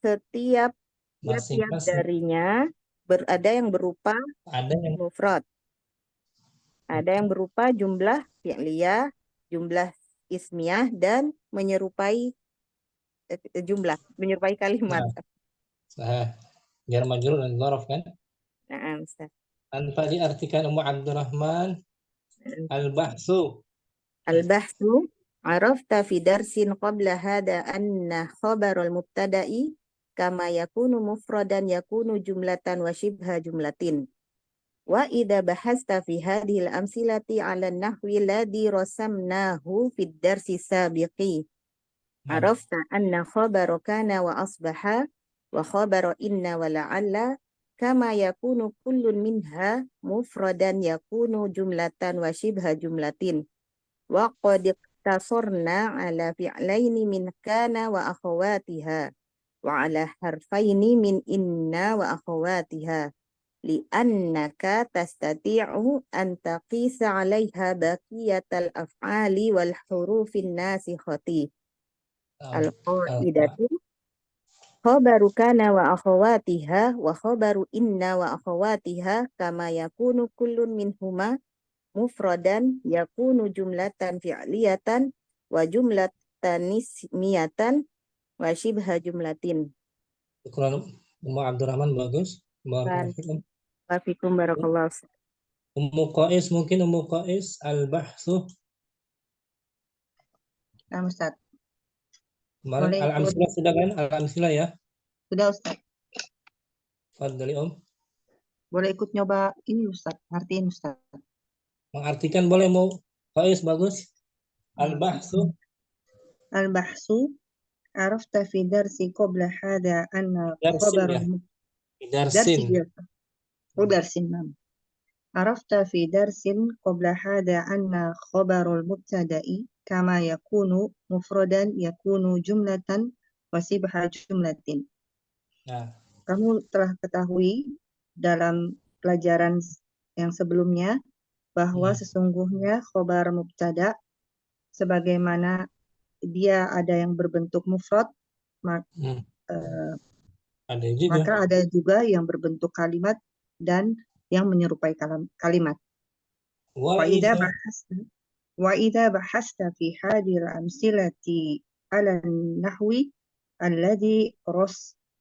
setiap tiap-tiap masing-masing darinya ada yang berupa ada yang mufrad, ada yang berupa jumlah fi'liyah, jumlah ismiyah dan menyerupai menyerupai kalimat. sah jar majrur dan dzaraf kan? Nah, Ustaz. Tanpa diartikan Ummu Abdurrahman al-bahsu. Al-bahsu arafta fi darsin qabla hada anna khabarul mubtada'i kama yakunu mufradan yakunu jumlatan wa shibha jumlatin. Wa idza bahasta fi hadhil amsilati 'ala an-nahwi alladhi rasamnahu fi ad-darsi sabiqi. Arafta anna khabara kana wa asbaha wa khabara inna wa la'alla kama yakunu kullun minha mufradan yakunu jumlatan wa shibha jumlatin. Wa qad iqtasorna 'ala fi'laini min kana wa akhawatiha wa 'ala harfaini min inna wa akhawatiha li'annaka tastati'u an taqisa 'alaiha baqiyatal af'ali wal hurufin nasikhati. Al-qaidatu khabaru kana wa akhawatiha wa khabaru inna wa akhawatiha kama yakunu kullun minhuma mufradan yakunu jumlatan fi'liyatan wa jumlatan ismiyatan wa shibha jumlatin. Syukran Ummu Abdurrahman, bagus. Barakallahu Wafikum barakallahu. Ummu Qais, mungkin Ummu Qais al-bahsu. Nah, Ustaz. Kemarin Boleh ikut. al-amsilah sudah kan? Al-amsilah ya. Sudah, Ustaz. Fadli Boleh ikut nyoba ini, Ustaz. Artiin, Ustaz. mengartikan boleh mau Qais, bagus. Al-bahsu Al-bahsu arafta fi darsi qabla hada anna darsin ya. darsi Darsin. darsin nam. Arafta fi darsin qabla hada anna khabarul mubtada'i kama yakunu mufradan yakunu jumlatan wa sibha jumlatin. Nah, Kamu telah ketahui dalam pelajaran yang sebelumnya bahwa sesungguhnya khobar mubtada sebagaimana dia ada yang berbentuk mufrad ada juga. maka ada juga yang berbentuk kalimat dan yang menyerupai kalimat. Wa idza bahasta fi hadhil amsilati ala nahwi alladhi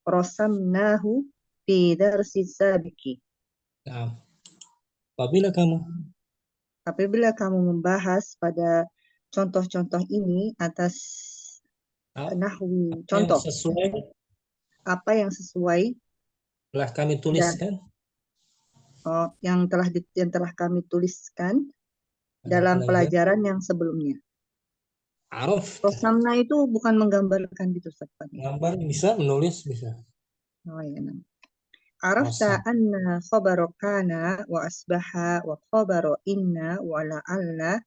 rasamnahu fi darsi sabiqi. Nah, apabila kamu membahas pada contoh-contoh ini atas nahwi contoh apa yang sesuai telah kami tuliskan yang telah kami tuliskan dalam pelajaran yang sebelumnya. Rosamna itu bukan menggambarkan gitu, Ustaz. Gambar bisa, menulis bisa. Oh ya. Arafta anna khabaru kana wa asbaha wa khabaru inna wa la'alla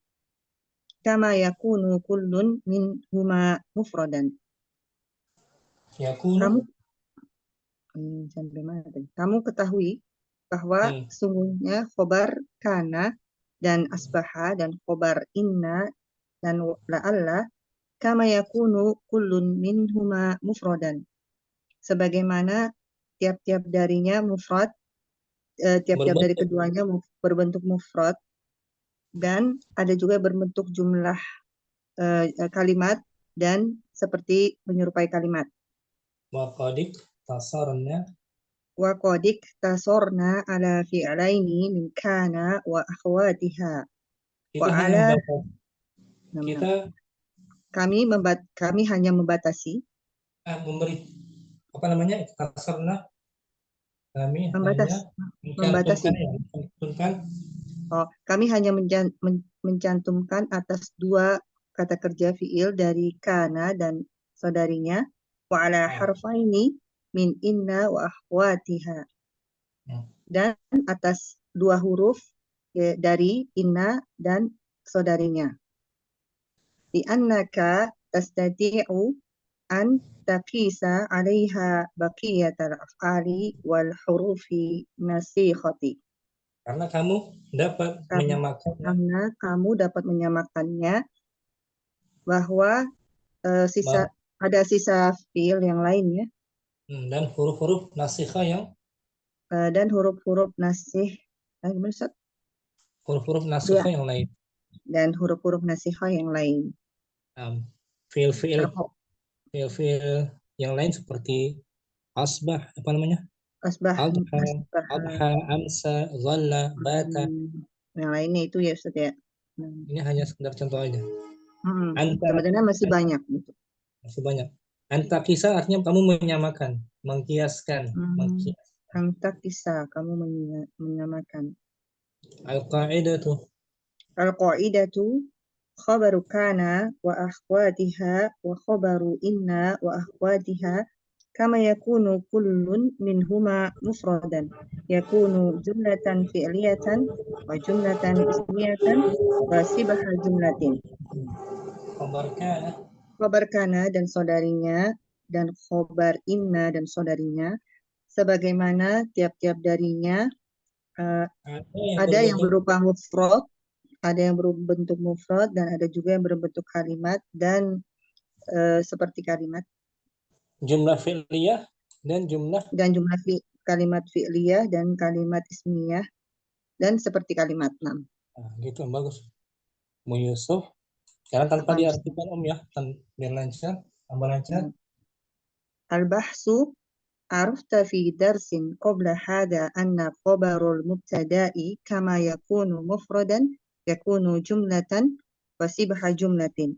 kama yakunu kullun min huma mufradan. Kamu ketahui bahwa sesungguhnya khobar kana dan asbaha dan khobar inna dan la'alla kama yakunu kullun min huma mufradan. Sebagaimana tiap-tiap darinya mufrad, tiap-tiap dari keduanya berbentuk mufrad dan ada juga berbentuk jumlah kalimat dan seperti menyerupai kalimat. Wa qadik tasarna. Wa qad iktasorna ala fi'laini min kana wa akhwatiha. Kita Wa hanya ala membatasi. Kita kami hanya membatasi memberi apa namanya? Tasarna. Kami membatasi hanya mencantumkan kami hanya mencantumkan atas dua kata kerja fiil dari kana dan saudarinya wa ala harfaini min inna wa akhwatiha, dan atas dua huruf dari inna dan saudarinya. Li'annaka tastati'u an taqisa 'alaiha baqiyatal af'ali wal hurufi nasikhati. karena kamu dapat menyamakannya. Karena kamu dapat menyamakannya bahwa ada sisa fiil yang lainnya Dan huruf-huruf nasikha yang dan huruf-huruf nasih huruf-huruf nasikha yang lain. Dan huruf-huruf nasikha yang lain. Fiil-fiil yang lain seperti asbah, apa namanya? Asbah, adha, amsa, dhalla, bata. Yang lainnya itu ya Ustaz ya. Ini hanya sekedar contoh aja. Sebenarnya masih banyak gitu. Masih banyak. Antakisa artinya kamu menyamakan, mengkiaskan. Antakisa, kamu menyamakan. Al-qa'idatu. Al-qa'idatu khabaru kana wa akhwatiha wa khabaru inna wa akhwatiha kama yakunu kullun minhuma mufradan yakunu jumlatan fi'liyatan wa jumlatan ismiyatan wa sibaha jumlatin. Khabar kana dan saudarinya dan khabar inna dan saudarinya sebagaimana tiap-tiap darinya ada yang berupa mufrad, ada yang berbentuk mufrad, dan ada juga yang berbentuk kalimat dan seperti kalimat. Jumlah fi'liyah dan jumlah kalimat fi'liyah dan kalimat ismiyah dan seperti kalimat 6. Gitu, bagus. Mu Yusuf. Sekarang tanpa diartikan ya, biar lancar, tambah lancar. Al-bahsu arafta fi darsin qabla hada anna khabarul mubtada'i kama yakunu mufradan yakunu jumlatan wa sibha jumlatin.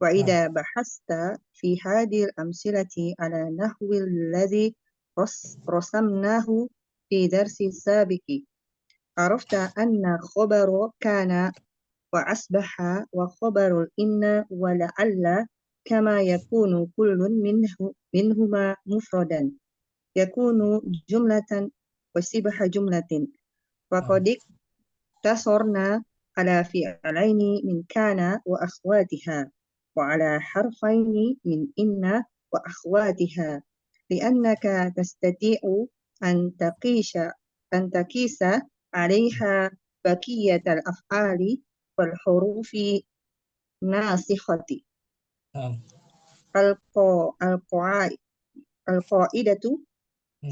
Wa idza bahasta fi hadhihi al-amsilati ala nahwi alladhi rasamnahu fi darsi sabiqi arafta anna khabaru kana wa asbaha wa khabarul inna wa la'alla kama yakunu kullun minhuma mufradan yakunu jumlatan wa sibha jumlatin wa qad tasorna ala fi'alaini min kana wa akhwatiha wa ala harfaini min inna wa akhwatiha li'annaka tastati'u an takisa 'alaiha baqiyatal af'ali wal hurufi nasikhati. Al-qa'idatu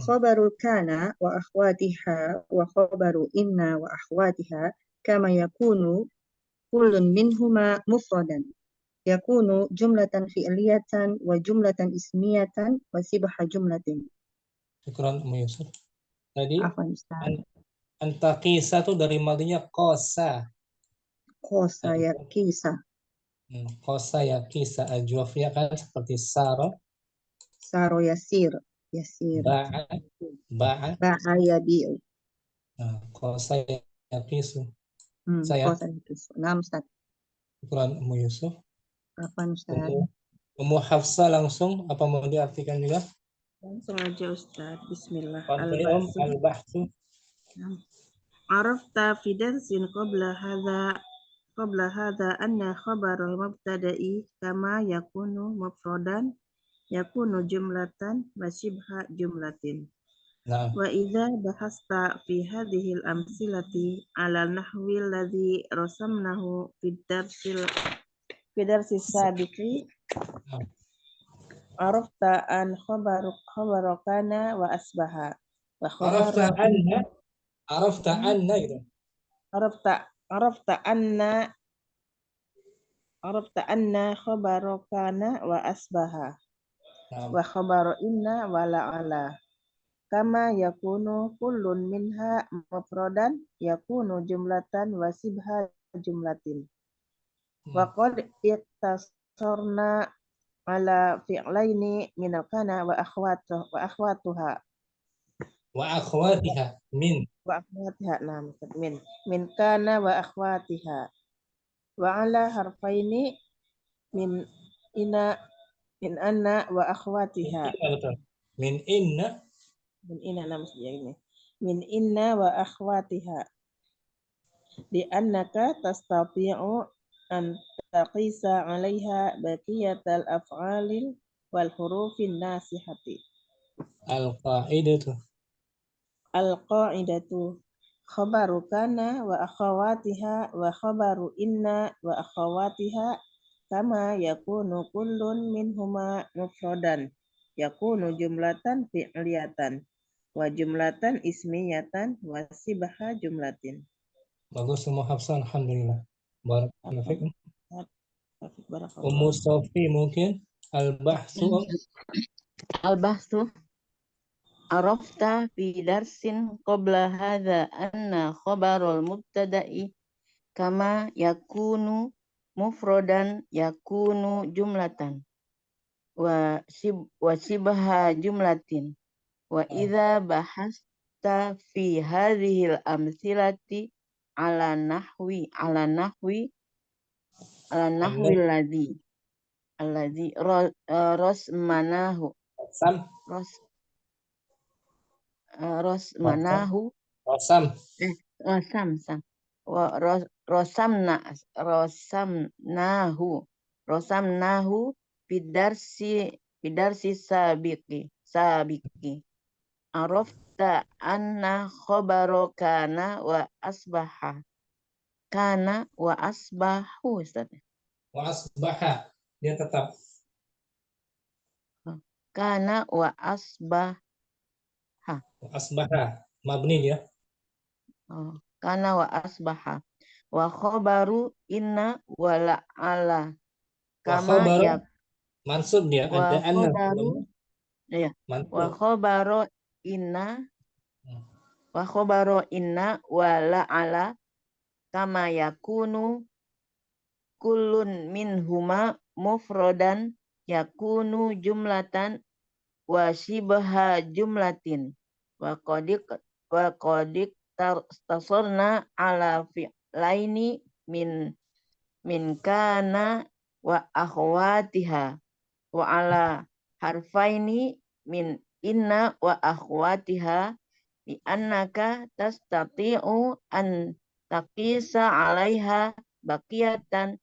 khabarul kana wa akhwatiha wa khabaru inna wa akhwatiha kama yakunu kullun minhuma mufradan yakunu jumlatan fi'liyatan wa jumlatan ismiyatan wa sibha jumlatin. Syukran Mu Yusuf. Tadi antakisa itu dari madinya kosa. Kosa ya kisa. Kosa ya kisa. Ajwafnya kan seperti saro. Saro yasir. Ba'a yabi'u. Kosa ya kisu. Kosa ya kisu. Nah, Ustaz. Syukran Mu Yusuf. Apa Ustaz? Ummu Hafsa langsung apa mau diartikan juga? Langsung aja Ustaz. Bismillah. Al-bahsu. Arafta fi darsin qabla hadha anna khabarul mubtada'i kama yakunu mufradan yakunu jumlatan wa shibha jumlatin. Wa idza bahasta fi hadhihi al-amsilati ala nahwi alladhi rasamnahu fi darsi sabiqi arafta an khabaru kana wa asbaha wa arafta anna gitu. Arafta anna khabaru kana wa asbaha wa khabaru inna wa la'ala kama yakunu kullun minha mufradan yakunu jumlatan wa sibha jumlatin wa qad iktasorna ala fi'laini min kana wa akhwatuha Wa akhwatiha min. wa akhwatiha min kana wa akhwatiha wa ala harfaini min anna wa akhwatiha Min inna min inna wa akhwatiha di annaka tastati'u an taqisa 'alaiha baqiyatal af'alil wal hurufin nasihati. Al-qa'idatu Khabaru kana wa akhawatiha wa khabaru inna wa akhawatiha kama yakunu kullun minhuma mufradan yakunu jumlatan fi'liyatan wa jumlatan ismiyatan wa sibha jumlatin. Bagus semua hafsan, alhamdulillah. Barakallahu fikum. Barakallahu. Ummu Sofi mungkin al-bahsu. Al-bahsu arafta fi darsin qabla hadha anna khabarul mubtada'i kama yakunu mufradan yakunu jumlatan wa shibha jumlatin wa idza bahasta fi hadhil amthilati ala nahwi alladhi rosmanahu rosamnahu bidarsi sabiki arafta anna khabaro kana wa asbahu Ustaz. Wa asbaha, dia tetap. Kana wa asbaha. Wa asbaha, mabni dia. Kana wa asbaha. Wa khabaru inna wa la'ala. Kama ya mansub dia, ada anna. Wa khabaru inna wa la'ala kama yakunu kullun minhuma mufradan yakunu jumlatan wa shibha jumlatin wa qadik tasorna ala fi'laini min kana wa akhwatiha wa ala harfaini min inna wa akhwatiha bi annaka tastati'u an taqisa 'alaiha baqiyatal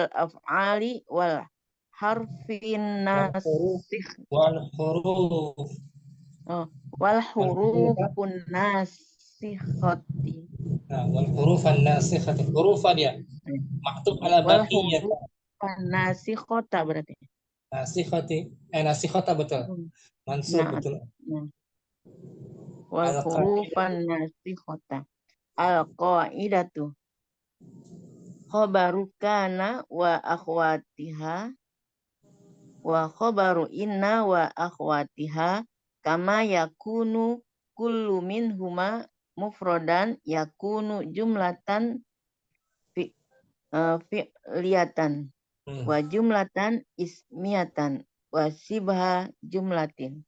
af'ali wal harfin nasikh wal hurufun nasikhati. Wal hurufan nasikhati. Hurufa dia. Maktub ala baqiyah. Wal hurufan nasikhata berarti. Nasikhata betul. Mansub betul. Wal hurufan nasikhata. Al-qa'idatu khabaru kana wa akhwatiha wa khabaru inna wa akhwatiha kama yakunu kullu minhuma mufradan yakunu jumlatan fi'liyatan wa jumlatan ismiyatan wa sibha jumlatin.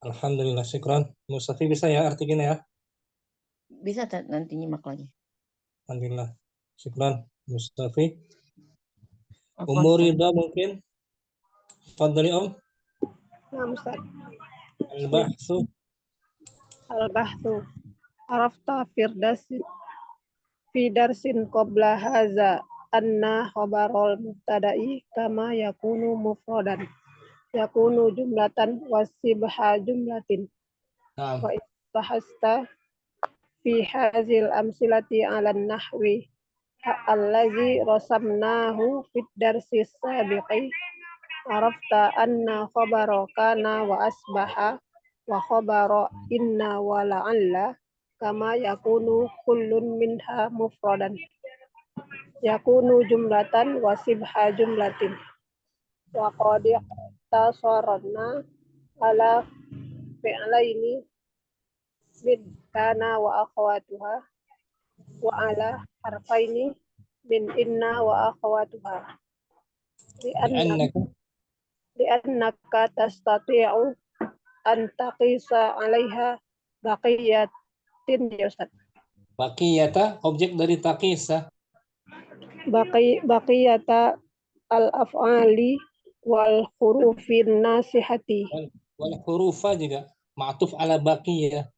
Alhamdulillah, syukran. Mustafi bisa ya artinya ya? Bisa nanti nyimak lagi. Alhamdulillah, syukran Mustafi. Umur Ridha mungkin? Fadli Om. Nah, Ustaz. Al-bahsu arafta fi darsin qabla haza anna khabarul mubtada'i kama yakunu mufradan yakunu jumlatan wasibha jumlatin wa istahasta fi hazil amsilati ala nahwi allazi rasamnahu fid darsi sabiqi arafta anna khabara kana wa asbaha wa khabara inna wa la'alla kama yakunu kullun minha mufradan yakunu jumlatan wa sibha jumlatin wa qad iktasarna ala fi'laini min kana wa akhawatuha wa ala harfaini min inna wa akhawatuha li'annaka tastati'u an taqisa 'alaiha baqiyatin ya Ustaz. Baqiyata objek dari taqisa. Baqiyata al-af'ali wal hurufin nasihati. Wal hurufa juga ma'tuf ala baqiyah.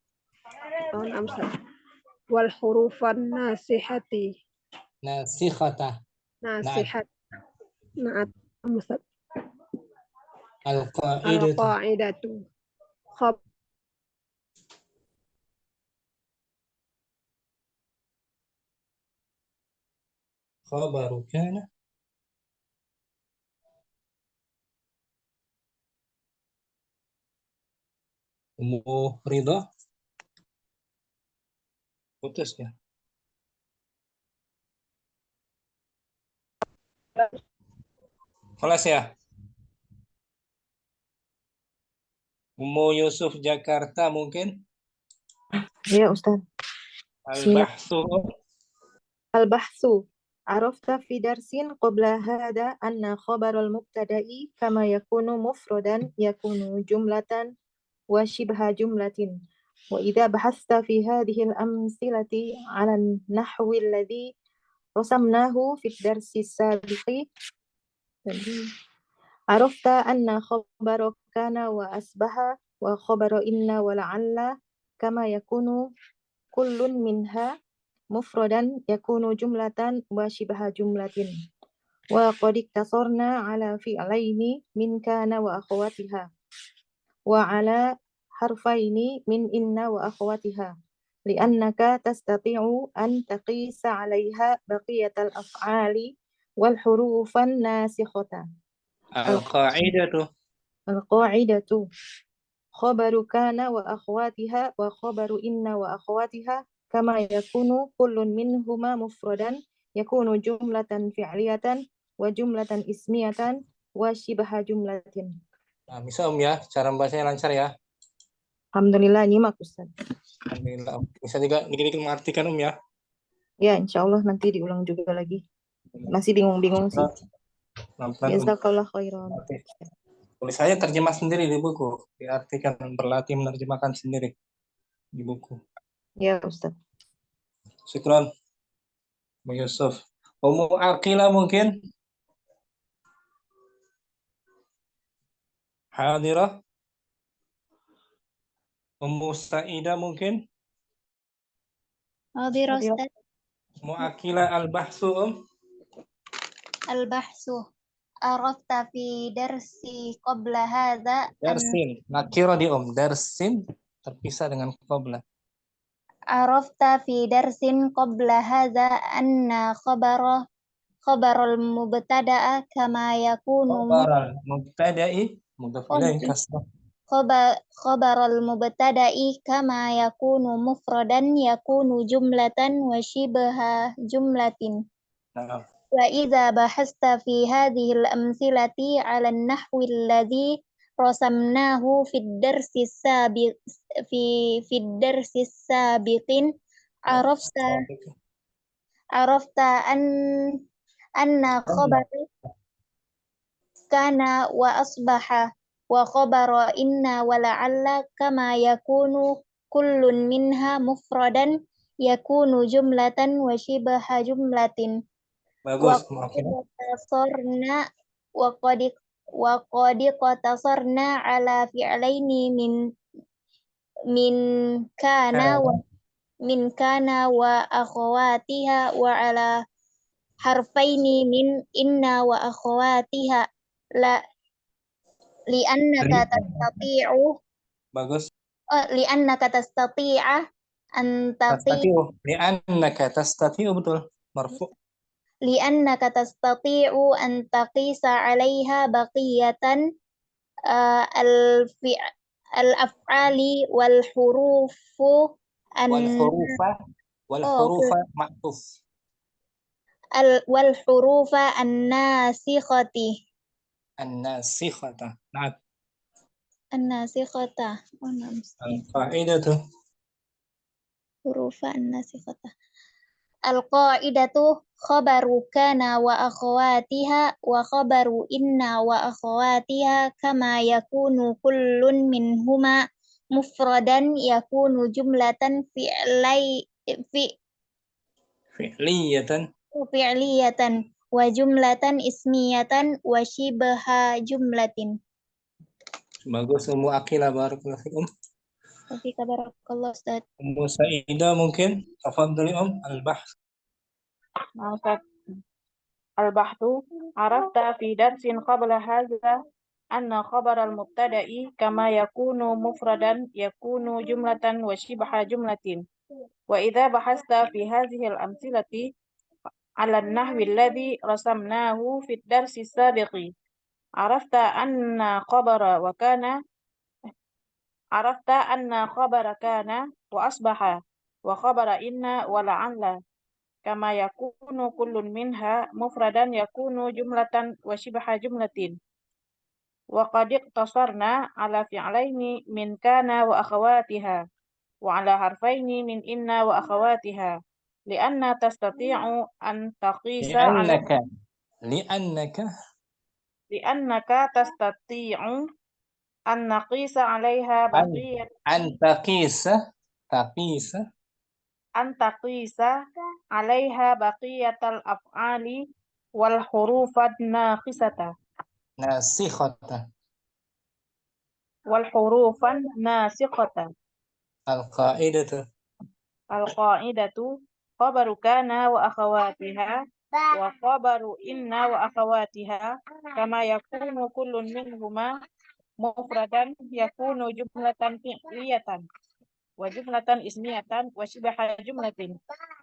Oh, wal hurufan nasihati. Nasikhata. Nasihat. Naat. Ustaz. Al-qa'idatu. Khabaru kana. Ummu Ridha. Putus ya. Kelas ya. Ummu Yusuf Jakarta mungkin. Ya Ustaz. Al-bahsu. Al-bahsu. Arafta fi darsin qabla hada anna khabarul mubtada'i kama yakunu mufradan yakunu jumlatan wa shibha jumlatin. Wa idza bahasta fi hadhihi al-amthilati 'ala an-nahwi alladhi rasamnahu fi ad-darsi as-sabiqi arafta anna khabara kana wa asbaha wa khabara inna wa la'alla kama yakunu kullun minha mufradan yakunu jumlatan wa shibha jumlatin wa qad iktasarna ala fi'laini min kana wa akhawatiha wa ala harfaini min inna wa akhawatiha li'annaka tastati'u an taqisa 'alayha baqiyatal af'ali wal hurufan nasikhata. Al-qa'idatu. Al-qa'idatu khabaru kana wa akhawatiha wa khabaru inna wa akhawatiha kama yakunu kullun minhuma mufradan yakunu jumlatan fi'liyatan wa jumlatan ismiyatan wa shibha jumlatin. Nah, bisa ya, cara membacanya lancar ya. Alhamdulillah nyimak Ustaz. Alhamdulillah. Bisa juga dikit-dikit mengartikan ya. Ya, insyaallah nanti diulang juga lagi. Masih bingung-bingung sih. Jazakallah khairan. Tulis saya terjemah sendiri di buku, diartikan, berlatih menerjemahkan sendiri di buku. Ya Ustaz. Syukran, Bu Yusuf. Ummu Aqila mungkin? Hadirah? Ummu Sa'idah mungkin? Hadirah Ustaz. Ummu Aqila al-bahsu Al-bahsu. Arafta fi darsi qabla hadha. Darsin. Nakira di darsin terpisah dengan qabla. Arafta fi darsin qabla hadha anna khabarul mubtada'a kama yakunu Khabaral mubtada'i mudhaf ilaih kasrah. Khabarul mubtada'i kama yakunu mufradan yakunu jumlatan wa shibha jumlatin. Nah. Wa idza bahasta fi hadhihi al-amthilati 'ala an-nahwi alladhi rasamnahu fi ad-darsi as-sabiq fi ad-darsi as-sabiqin arafta anna khabar kana wa asbaha wa khabara inna wa la'alla kama yakunu kullun minha mufradan yakunu jumlatan wa shibha jumlatin. Bagus, wa qad qatasarna ala fi'laini min kana wa akhawatiha wa ala harfaini min inna wa akhawatiha li'annaka tastati'u. Bagus. Li'annaka tastati'a an tastati'u. Li'annaka tastati'u, betul. Marfu'. Li'annaka tastati'u an taqisa 'alaiha baqiyatan al-af'ali wal hurufu wal hurufa ma'tuf. Wal hurufa an-nasikhati. An-nasikhata. Nah, An-nasikhata. Oh, al-qa'idatu. huruf an-nasikhata. Al-qa'idatu khabaru kana wa akhawatiha wa khabaru inna wa akhawatiha kama yakunu kullun minhuma mufradan yakunu jumlatan Fi'liyatan. fi'liyatan wa jumlatan ismiyatan wa shibha jumlatin. Bagus, Ummu Akila, barakallahu fikum. Fika barakallah Ustaz. Ummu Sa'idah mungkin. Tafadhali al-bahth. Ustaz. البحث عرفت في درس قبل هذا أن خبر المبتدأ كما يكون مفردا يكون جملة وشبه جملة وإذا بحثت في هذه الأمثلة على النحو الذي رسمناه في الدرس السابق عرفت أن خبر كان وأصبح وخبر إن ولعل كما يكون كل منها مفردا يكون جملة وشبه جملة وقد اقتصرنا على فعلين من كان وأخواتها وعلى حرفين من إن وأخواتها لأن تستطيع أن تقيس لأنك تستطيع أن نقيس عليها بقية أن تقيس عليها بقية الأفعال والحروف الناقصة والحروف الناسخة. القاعدة خبر كان وأخواتها وخبر إن وأخواتها كما يكون كل منهما مفردا يكون جملة فعلية وجملة اسمية وشبه جملة.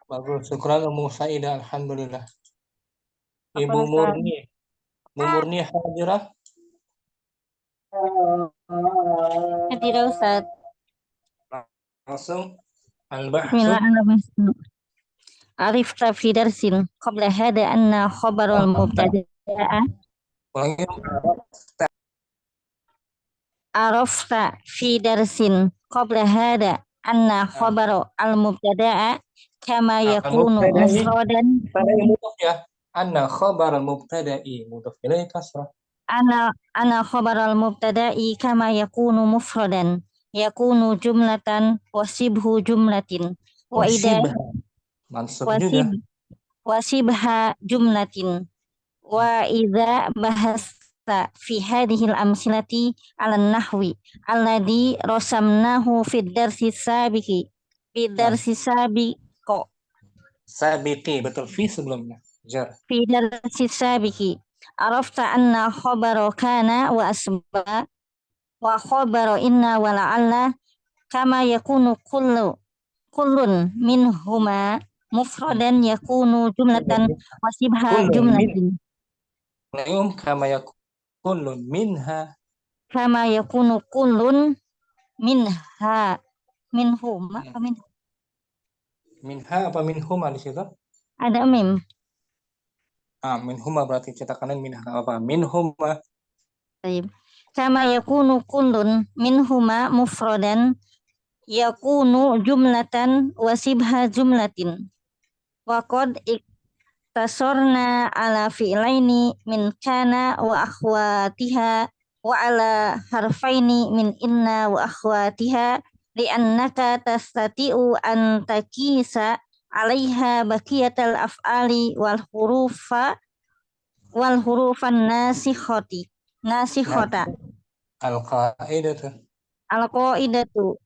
Bagus, syukran Ummu Sa'idah, alhamdulillah. Ibu Murni hadirah. Hadirah Ustaz. Langsung al-bahth. Bismillahirrahmanirrahim. Arifta fi darsin qabla hada anna khabarul mubtada'a Arafta fi darsin qabla hada anna khabaru al-mubtada'a kama yakunu mufradan anna khabar al-mubtada'i mudhaf ilaih kasrah. Ana khabar al-mubtada'i kama yakunu mufradan yakunu jumlatan wasibhu jumlatin wa idza wasibha jumlatin wa idza bahasta fi hadhihi al-amsilati 'ala an-nahwi alladhi rasamnahu fi ad-darsi sabiqi sabiqi, betul, fi sebelumnya jar. Fi darsi sabiqi arafta anna khabaru kana wa asba wa khabaru inna wa la'alla kama yakunu kullun minhuma mufradan yakunu jumlatan wa shibha jumlatin. Kama yakunu minha. Kama yakunu kullun minha minhuma apa minha apa minhuma di situ? Ada mim. Minhuma berarti cetakan minha apa? Minhuma. Baik. Kama yakunu kullun minhuma mufradan yakunu jumlatan wa shibha jumlatin. Wa qad iktasorna ala fi'laini min kana wa akhwatiha wa ala harfaini min inna wa akhwatiha li'annaka tastati'u an takisa 'alaiha baqiyatal af'ali wal hurufan nasikhata. Al-qa'idatu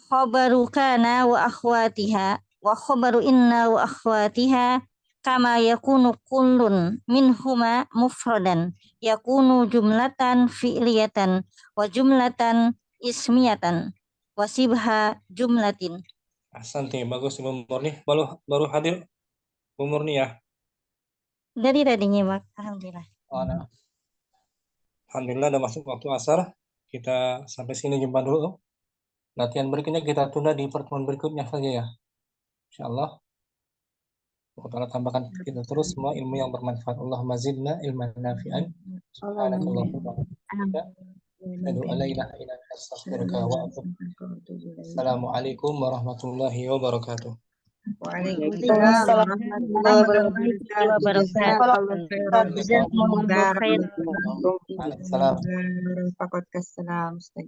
khabaru kana wa akhwatiha wa khabaru inna wa akhwatiha kama yakunu kullun minhuma mufradan yakunu jumlatan fi'liyatan wa jumlatan ismiyatan wa shibha jumlatin. Asante, bagus Ibu Murni. Baru hadir Ibu Murni ya? Dari tadi nyimak, alhamdulillah. Alhamdulillah udah masuk waktu asar. Kita sampai sini jumpa dulu. Latihan berikutnya kita tunda di pertemuan berikutnya saja ya. Insyaallah. Allah tambahkan kita terus semua ilmu yang bermanfaat. Allahumma zidna ilman nafi'an Subhanakallahumma wa bihamdika, asyhadu an la ilaha illa anta, astaghfiruka wa atubu ilaik. Assalamualaikum warahmatullahi wabarakatuh. Waalaikumsalam warahmatullahi wabarakatuh. Jazakallahu khairan. Jazakumullahu Semoga khair. rahmatullah. Waalaikumsalam. Fakot kassalam. Ustaz.